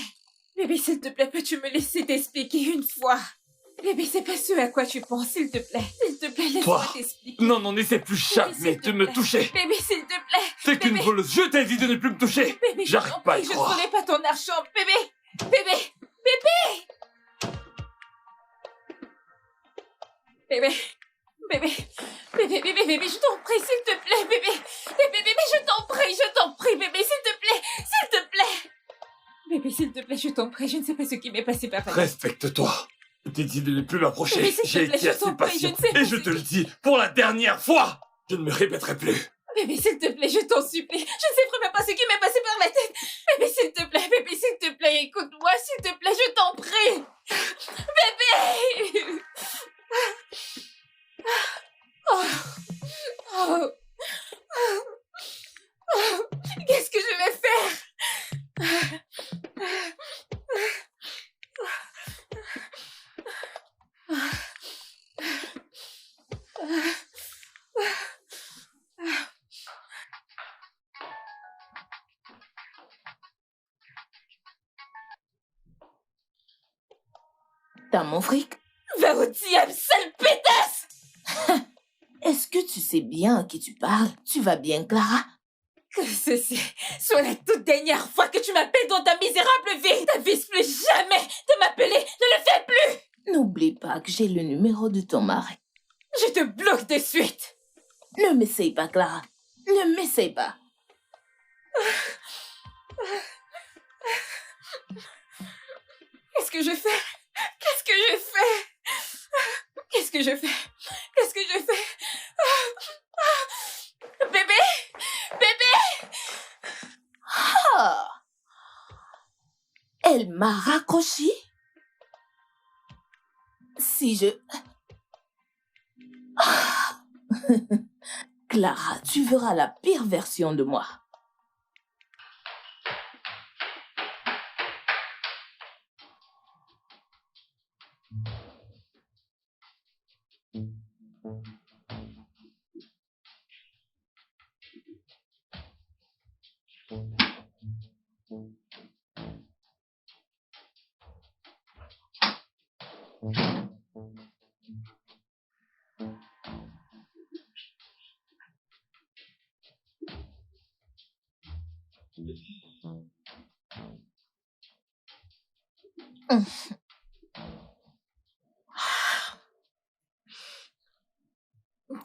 Bébé, s'il te plaît, peux-tu me laisser t'expliquer une fois? Bébé, c'est pas ce à quoi tu penses, s'il te plaît. S'il te plaît, laisse-moi Toi. t'expliquer. Non, n'essaie plus Bébé, jamais s'il te de me plaît. toucher. Bébé, s'il te plaît. T'es qu'une Bébé. voleuse, je t'ai dit de ne plus me toucher. Bébé, je J'arrive t'en pas à prie, y je ne croire. volais pas ton argent. Bébé, bébé, bébé. Bébé, bébé, bébé, je t'en prie, s'il te plaît, bébé. Bébé, je t'en prie, bébé, s'il te plaît, s'il te plaît. Bébé, s'il te plaît, je t'en prie, je ne sais pas ce qui m'est passé par la tête. Respecte-toi. Je t'ai dit de ne plus m'approcher. Bébé, s'il te J'ai plaît, été je assez t'en prie, je patient. ne sais pas Et je te le dis, pour la dernière fois, je ne me répéterai plus. Bébé, s'il te plaît, je t'en supplie. Je ne sais vraiment pas ce qui m'est passé par la tête. Bébé, s'il te plaît, écoute-moi, s'il te plaît, je t'en prie. Bébé. Oh. Oh. Oh. Qu'est-ce que je vais faire? T'as mon fric? Va au diable, sale pétasse! Est-ce que tu sais bien à qui tu parles? Tu vas bien, Clara? Que ceci soit la toute dernière fois que tu m'appelles dans ta misérable vie. T'avises plus jamais de m'appeler, ne le fais plus! N'oublie pas que j'ai le numéro de ton mari. Je te bloque de suite. Ne m'essaye pas, Clara. Ne m'essaye pas. Qu'est-ce que je fais? Qu'est-ce que je fais? Qu'est-ce que je fais? Qu'est-ce que je fais? Bébé! Bébé! Ah! Elle m'a raccroché? Si je... Ah! Clara, tu verras la pire version de moi.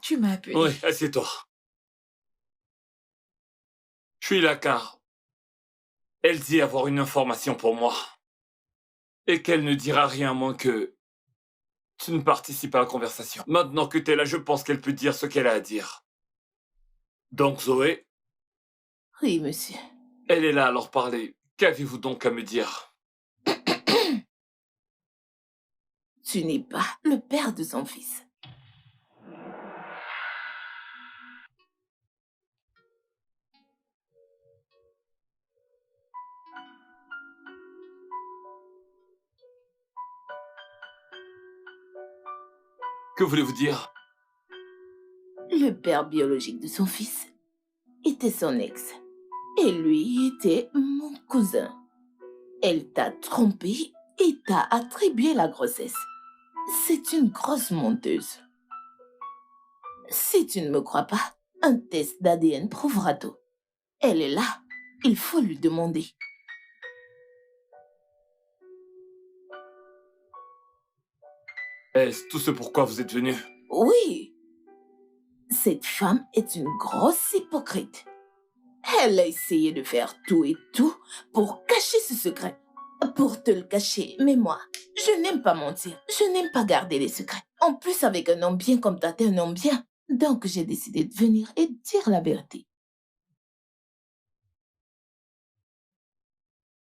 Tu m'as appelé. Oui, assieds-toi. Je suis là car elle dit avoir une information pour moi. Et qu'elle ne dira rien à moins que tu ne participes à la conversation. Maintenant que t'es là, je pense qu'elle peut dire ce qu'elle a à dire. Donc Zoé, Oui, monsieur. elle est là à leur parler. Qu'avez-vous donc à me dire? Tu n'es pas le père de son fils. Que voulez-vous dire? Le père biologique de son fils était son ex. Et lui était mon cousin. Elle t'a trompé et t'a attribué la grossesse. C'est une grosse menteuse. Si tu ne me crois pas, un test d'ADN prouvera tout. Elle est là. Il faut lui demander. Est-ce tout ce pourquoi vous êtes venu? Oui. Cette femme est une grosse hypocrite. Elle a essayé de faire tout et tout pour cacher ce secret. Pour te le cacher, mais moi, je n'aime pas mentir. Je n'aime pas garder les secrets. En plus, avec un homme bien comme toi, t'es un homme bien. Donc, j'ai décidé de venir et de dire la vérité.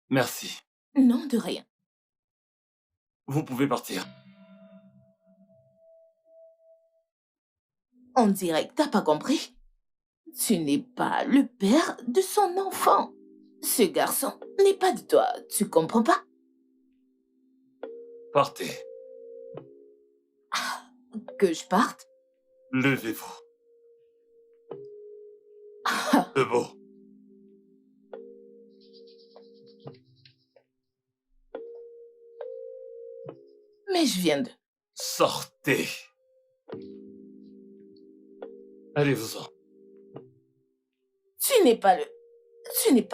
Merci. Non, de rien. Vous pouvez partir. On dirait que t'as pas compris. Tu n'es pas le père de son enfant. Ce garçon n'est pas de toi, tu comprends pas? Partez. Que je parte? Levez-vous. Debout. Mais je viens de... Sortez. Allez-vous-en. Tu n'es pas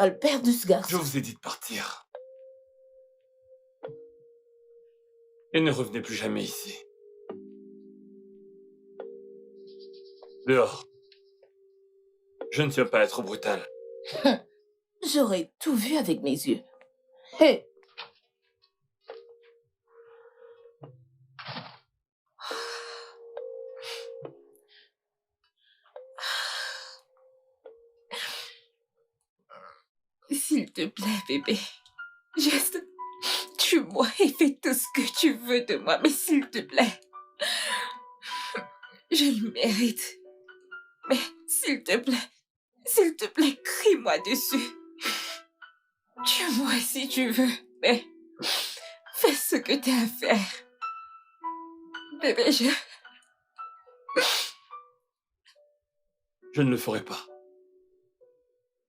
le père de ce garçon. Je vous ai dit de partir. Et ne revenez plus jamais ici. Dehors. Je ne tiens pas à être brutal. J'aurais tout vu avec mes yeux. Hé! S'il te plaît, bébé. Juste, tue-moi et fais tout ce que tu veux de moi, mais s'il te plaît. Je le mérite. Mais s'il te plaît, crie-moi dessus. Tue-moi si tu veux, mais fais ce que t'as à faire. Bébé, Je ne le ferai pas.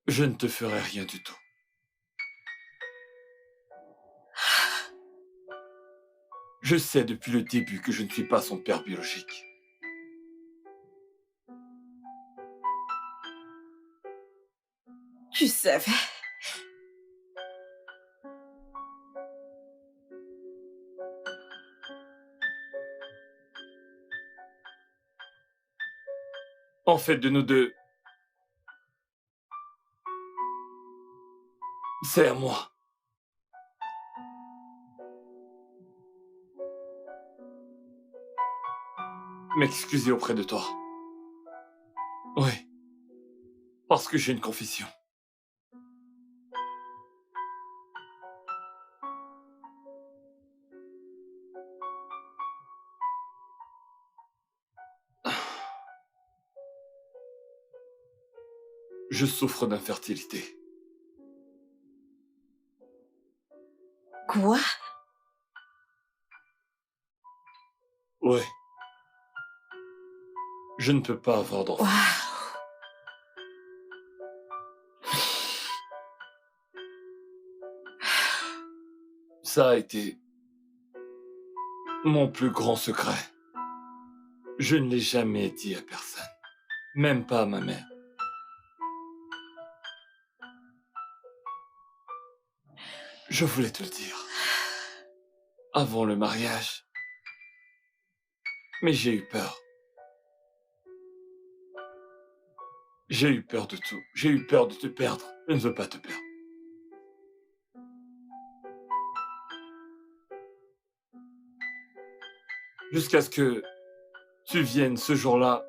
Je ne te ferai rien du tout. Je sais depuis le début que je ne suis pas son père biologique. Tu savais. En fait, de nous deux, c'est à moi. M'excuser auprès de toi. Oui. Parce que j'ai une confession. Je souffre d'infertilité. Quoi? Oui. Je ne peux pas avoir d'enfant. Waouh! Ça a été mon plus grand secret. Je ne l'ai jamais dit à personne. Même pas à ma mère. Je voulais te le dire. Avant le mariage. Mais j'ai eu peur. J'ai eu peur de tout. J'ai eu peur de te perdre. Je ne veux pas te perdre. Jusqu'à ce que tu viennes ce jour-là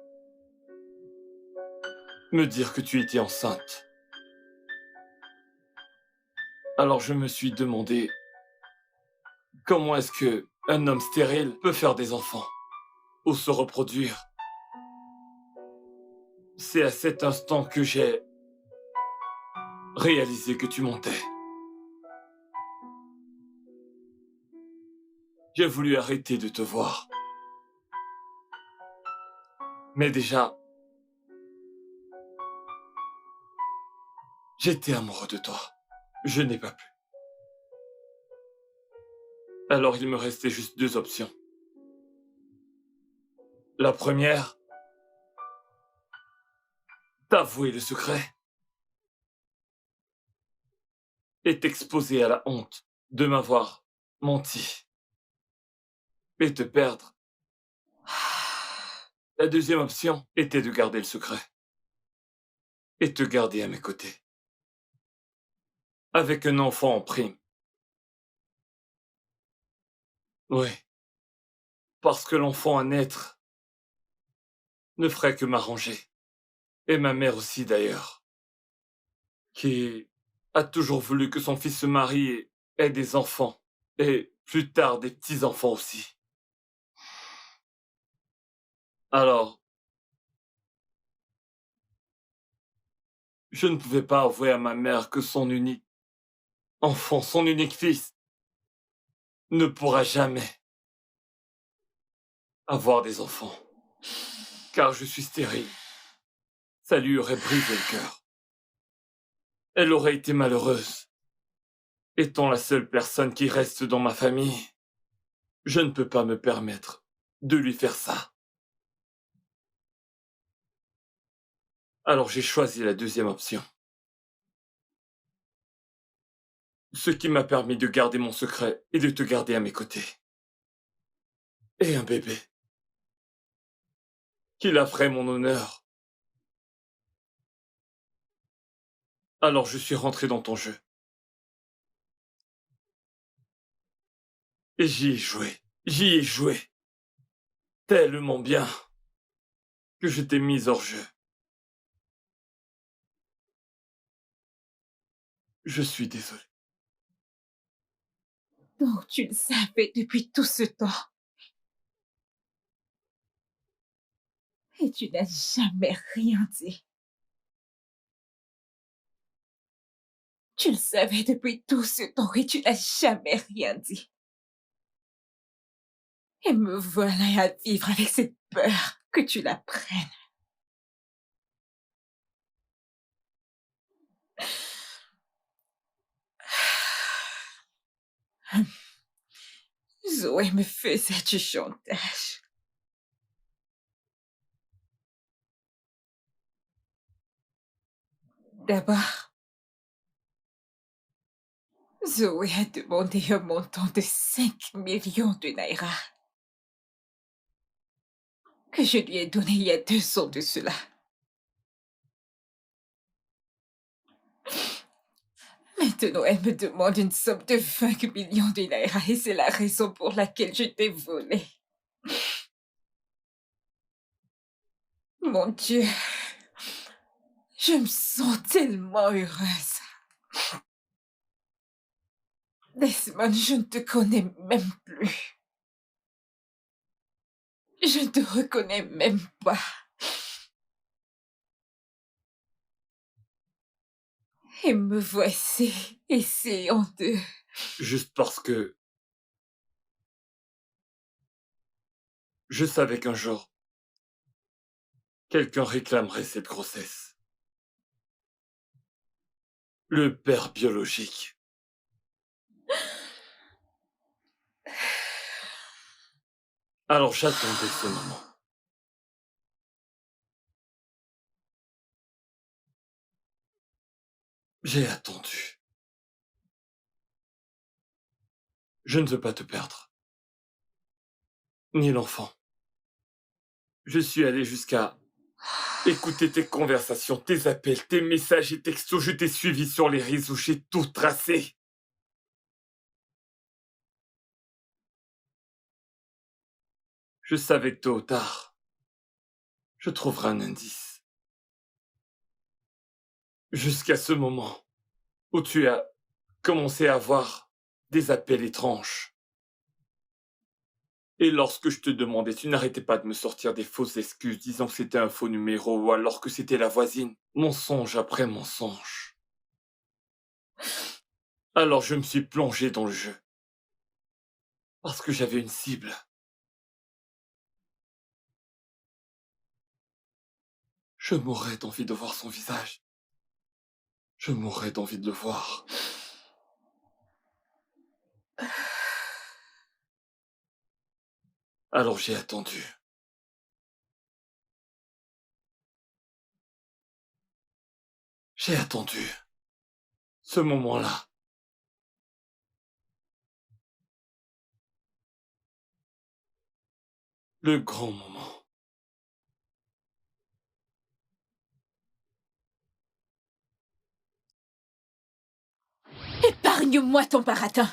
me dire que tu étais enceinte. Alors je me suis demandé comment est-ce que un homme stérile peut faire des enfants ou se reproduire. C'est à cet instant que j'ai réalisé que tu mentais. J'ai voulu arrêter de te voir. Mais déjà, j'étais amoureux de toi. Je n'ai pas pu. Alors il me restait juste deux options. La première, t'avouer le secret et t'exposer à la honte de m'avoir menti et te perdre. La deuxième option était de garder le secret. et te garder à mes côtés. Avec un enfant en prime. Oui, parce que l'enfant à naître ne ferait que m'arranger. Et ma mère aussi d'ailleurs, qui a toujours voulu que son fils se marie et ait des enfants, et plus tard des petits-enfants aussi. Alors, je ne pouvais pas avouer à ma mère que son unique enfant, son unique fils, ne pourra jamais avoir des enfants, car je suis stérile. Ça lui aurait brisé le cœur. Elle aurait été malheureuse. Étant la seule personne qui reste dans ma famille, je ne peux pas me permettre de lui faire ça. Alors j'ai choisi la deuxième option. Ce qui m'a permis de garder mon secret et de te garder à mes côtés. Et un bébé. Qui la ferait mon honneur. Alors je suis rentré dans ton jeu. Et j'y ai joué. J'y ai joué. Tellement bien que je t'ai mise hors jeu. Je suis désolé. Donc tu le savais depuis tout ce temps. Et tu n'as jamais rien dit. Tu le savais depuis tout ce temps et tu n'as jamais rien dit. Et me voilà à vivre avec cette peur que tu la prennes. Zoé me faisait du chantage. D'abord, Zoé a demandé un montant de 5 millions de naira que je lui ai donné il y a 2 ans de cela. Maintenant, elle me demande une somme de 5 millions de naira et c'est la raison pour laquelle je t'ai volé. Mon Dieu, je me sens tellement heureuse. Desmond, je ne te connais même plus. Je ne te reconnais même pas. Et me voici, essayant de... Juste parce que je savais qu'un jour, quelqu'un réclamerait cette grossesse. Le père biologique. Alors j'attendais ce moment. J'ai attendu. Je ne veux pas te perdre. Ni l'enfant. Je suis allé jusqu'à écouter tes conversations, tes appels, tes messages et textos. Je t'ai suivi sur les réseaux, j'ai tout tracé. Je savais que tôt ou tard, je trouverai un indice. Jusqu'à ce moment où tu as commencé à avoir des appels étranges. Et lorsque je te demandais, tu n'arrêtais pas de me sortir des fausses excuses disant que c'était un faux numéro ou alors que c'était la voisine. Mensonge après mensonge. Alors je me suis plongé dans le jeu. Parce que j'avais une cible. Je mourrais d'envie de voir son visage. Je mourrais d'envie de le voir. Alors j'ai attendu. J'ai attendu. Ce moment-là. Le grand moment. Épargne-moi ton baratin.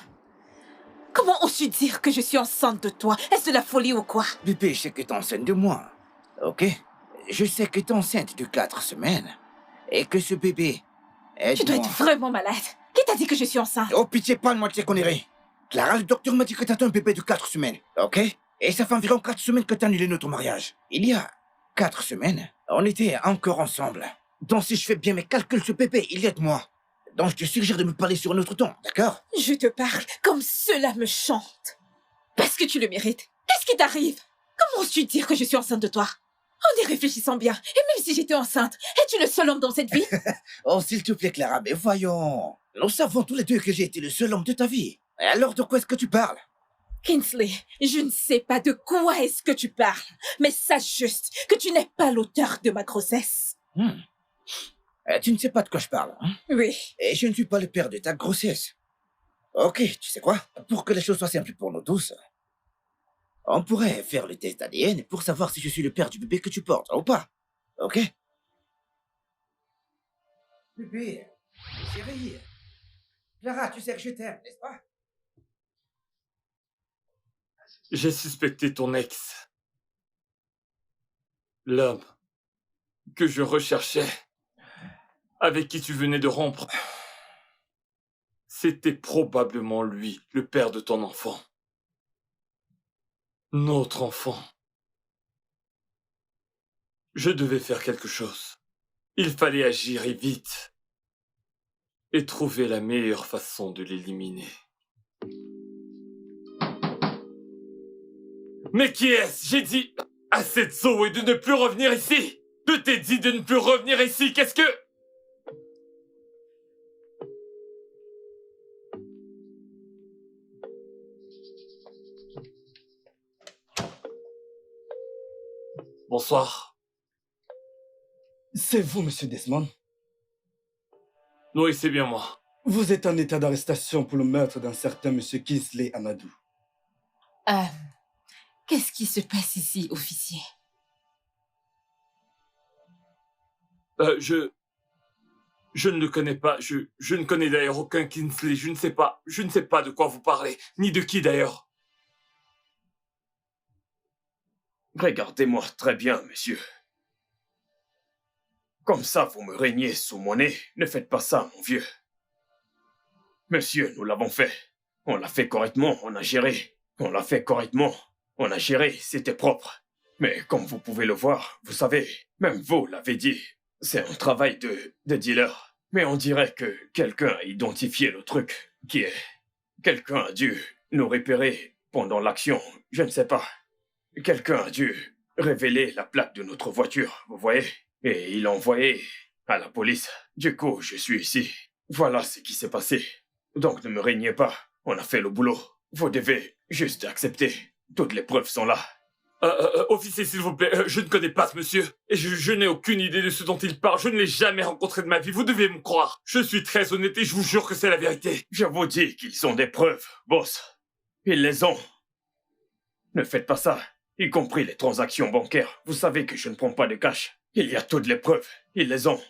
Comment oses-tu dire que je suis enceinte de toi? Est-ce de la folie ou quoi? Bébé, je sais que t'es enceinte de moi. Ok? Je sais que t'es enceinte de 4 semaines. Et que ce bébé... Tu dois être vraiment malade. Qui t'a dit que je suis enceinte? Oh, pitié, parle-moi de ces conneries. Clara, le docteur m'a dit que t'as un bébé de 4 semaines. Ok? Et ça fait environ 4 semaines que t'as annulé notre mariage. Il y a 4 semaines, on était encore ensemble. Donc si je fais bien mes calculs, ce bébé, il y a de moi. Donc je te suggère de me parler sur un autre ton, d'accord? Je te parle comme cela me chante. Parce que tu le mérites. Qu'est-ce qui t'arrive? Comment oses-tu dire que je suis enceinte de toi? En y réfléchissant bien, et même si j'étais enceinte, es-tu le seul homme dans cette vie? Oh, s'il te plaît, Clara, mais voyons. Nous savons tous les deux que j'ai été le seul homme de ta vie. Et alors, de quoi est-ce que tu parles? Kingsley, je ne sais pas de quoi est-ce que tu parles, mais sache juste que tu n'es pas l'auteur de ma grossesse. Tu ne sais pas de quoi je parle, hein? Oui. Et je ne suis pas le père de ta grossesse. Ok, tu sais quoi? Pour que les choses soient simples pour nous tous, on pourrait faire le test ADN pour savoir si je suis le père du bébé que tu portes, ou pas. Ok? Bébé, chérie. Clara, tu sais que je t'aime, n'est-ce pas? J'ai suspecté ton ex. L'homme que je recherchais, avec qui tu venais de rompre. C'était probablement lui, le père de ton enfant. Notre enfant. Je devais faire quelque chose. Il fallait agir et vite. Et trouver la meilleure façon de l'éliminer. Mais qui est-ce? J'ai dit à cette Zoé de ne plus revenir ici. Je t'ai dit de ne plus revenir ici. Qu'est-ce que... Bonsoir. C'est vous, monsieur Desmond? Oui, c'est bien moi. Vous êtes en état d'arrestation pour le meurtre d'un certain monsieur Kingsley Amadou. Qu'est-ce qui se passe ici, officier? Je ne le connais pas. Je ne connais d'ailleurs aucun Kingsley. Je ne sais pas de quoi vous parlez. Ni de qui d'ailleurs. Regardez-moi très bien, monsieur. Comme ça, vous me régnez sous mon nez. Ne faites pas ça, mon vieux. Monsieur, nous l'avons fait. On l'a fait correctement, on a géré. On l'a fait correctement. On a géré, c'était propre. Mais comme vous pouvez le voir, vous savez, même vous l'avez dit, c'est un travail de dealer. Mais on dirait que quelqu'un a identifié le truc, qui est... Quelqu'un a dû nous repérer pendant l'action, je ne sais pas. Quelqu'un a dû révéler la plaque de notre voiture, vous voyez? Et il l'a envoyé à la police. Du coup, je suis ici. Voilà ce qui s'est passé. Donc ne me régnez pas, on a fait le boulot. Vous devez juste accepter. Toutes les preuves sont là. Officier, s'il vous plaît, je ne connais pas ce monsieur. Et je n'ai aucune idée de ce dont il parle. Je ne l'ai jamais rencontré de ma vie. Vous devez me croire. Je suis très honnête et je vous jure que c'est la vérité. Je vous dis qu'ils ont des preuves, boss. Ils les ont. Ne faites pas ça, y compris les transactions bancaires. Vous savez que je ne prends pas de cash. Il y a toutes les preuves. Ils les ont.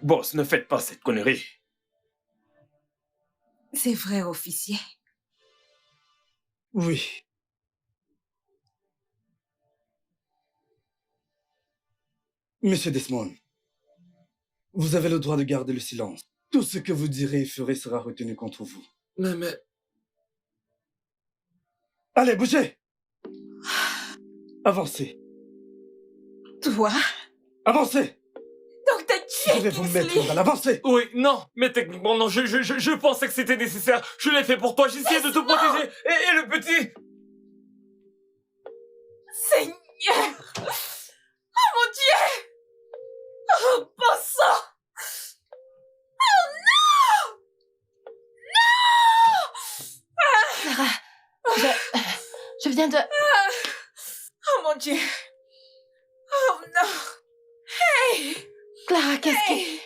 Boss, ne faites pas cette connerie. C'est vrai, officier. Oui. Monsieur Desmond, vous avez le droit de garder le silence. Tout ce que vous direz et ferez sera retenu contre vous. Mais... Allez, bougez! Avancez. Toi? Avancez! Donc t'as tué Je vais vous mettre dans l'avancée! Oui, non, mais techniquement, non, je pensais que c'était nécessaire. Je l'ai fait pour toi, j'essayais de te protéger. Et le petit... Seigneur! Oh mon Dieu! Oh, bon sang! Oh non! Non! Clara, je viens de... Oh mon Dieu! Oh non! Hey! Clara, qu'est-ce qui...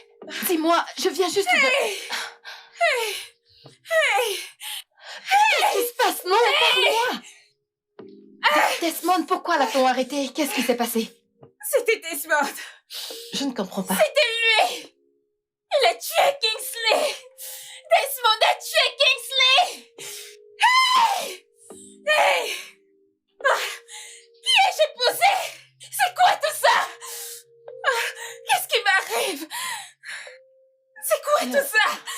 Dis-moi, je viens juste de... Qu'est-ce qui se passe? Non, parle-moi! Desmond, pourquoi l'a-t-on arrêté? Qu'est-ce qui s'est passé? C'était Desmond! Je ne comprends pas. C'était lui! Il a tué Kingsley! Desmond a tué tout ça?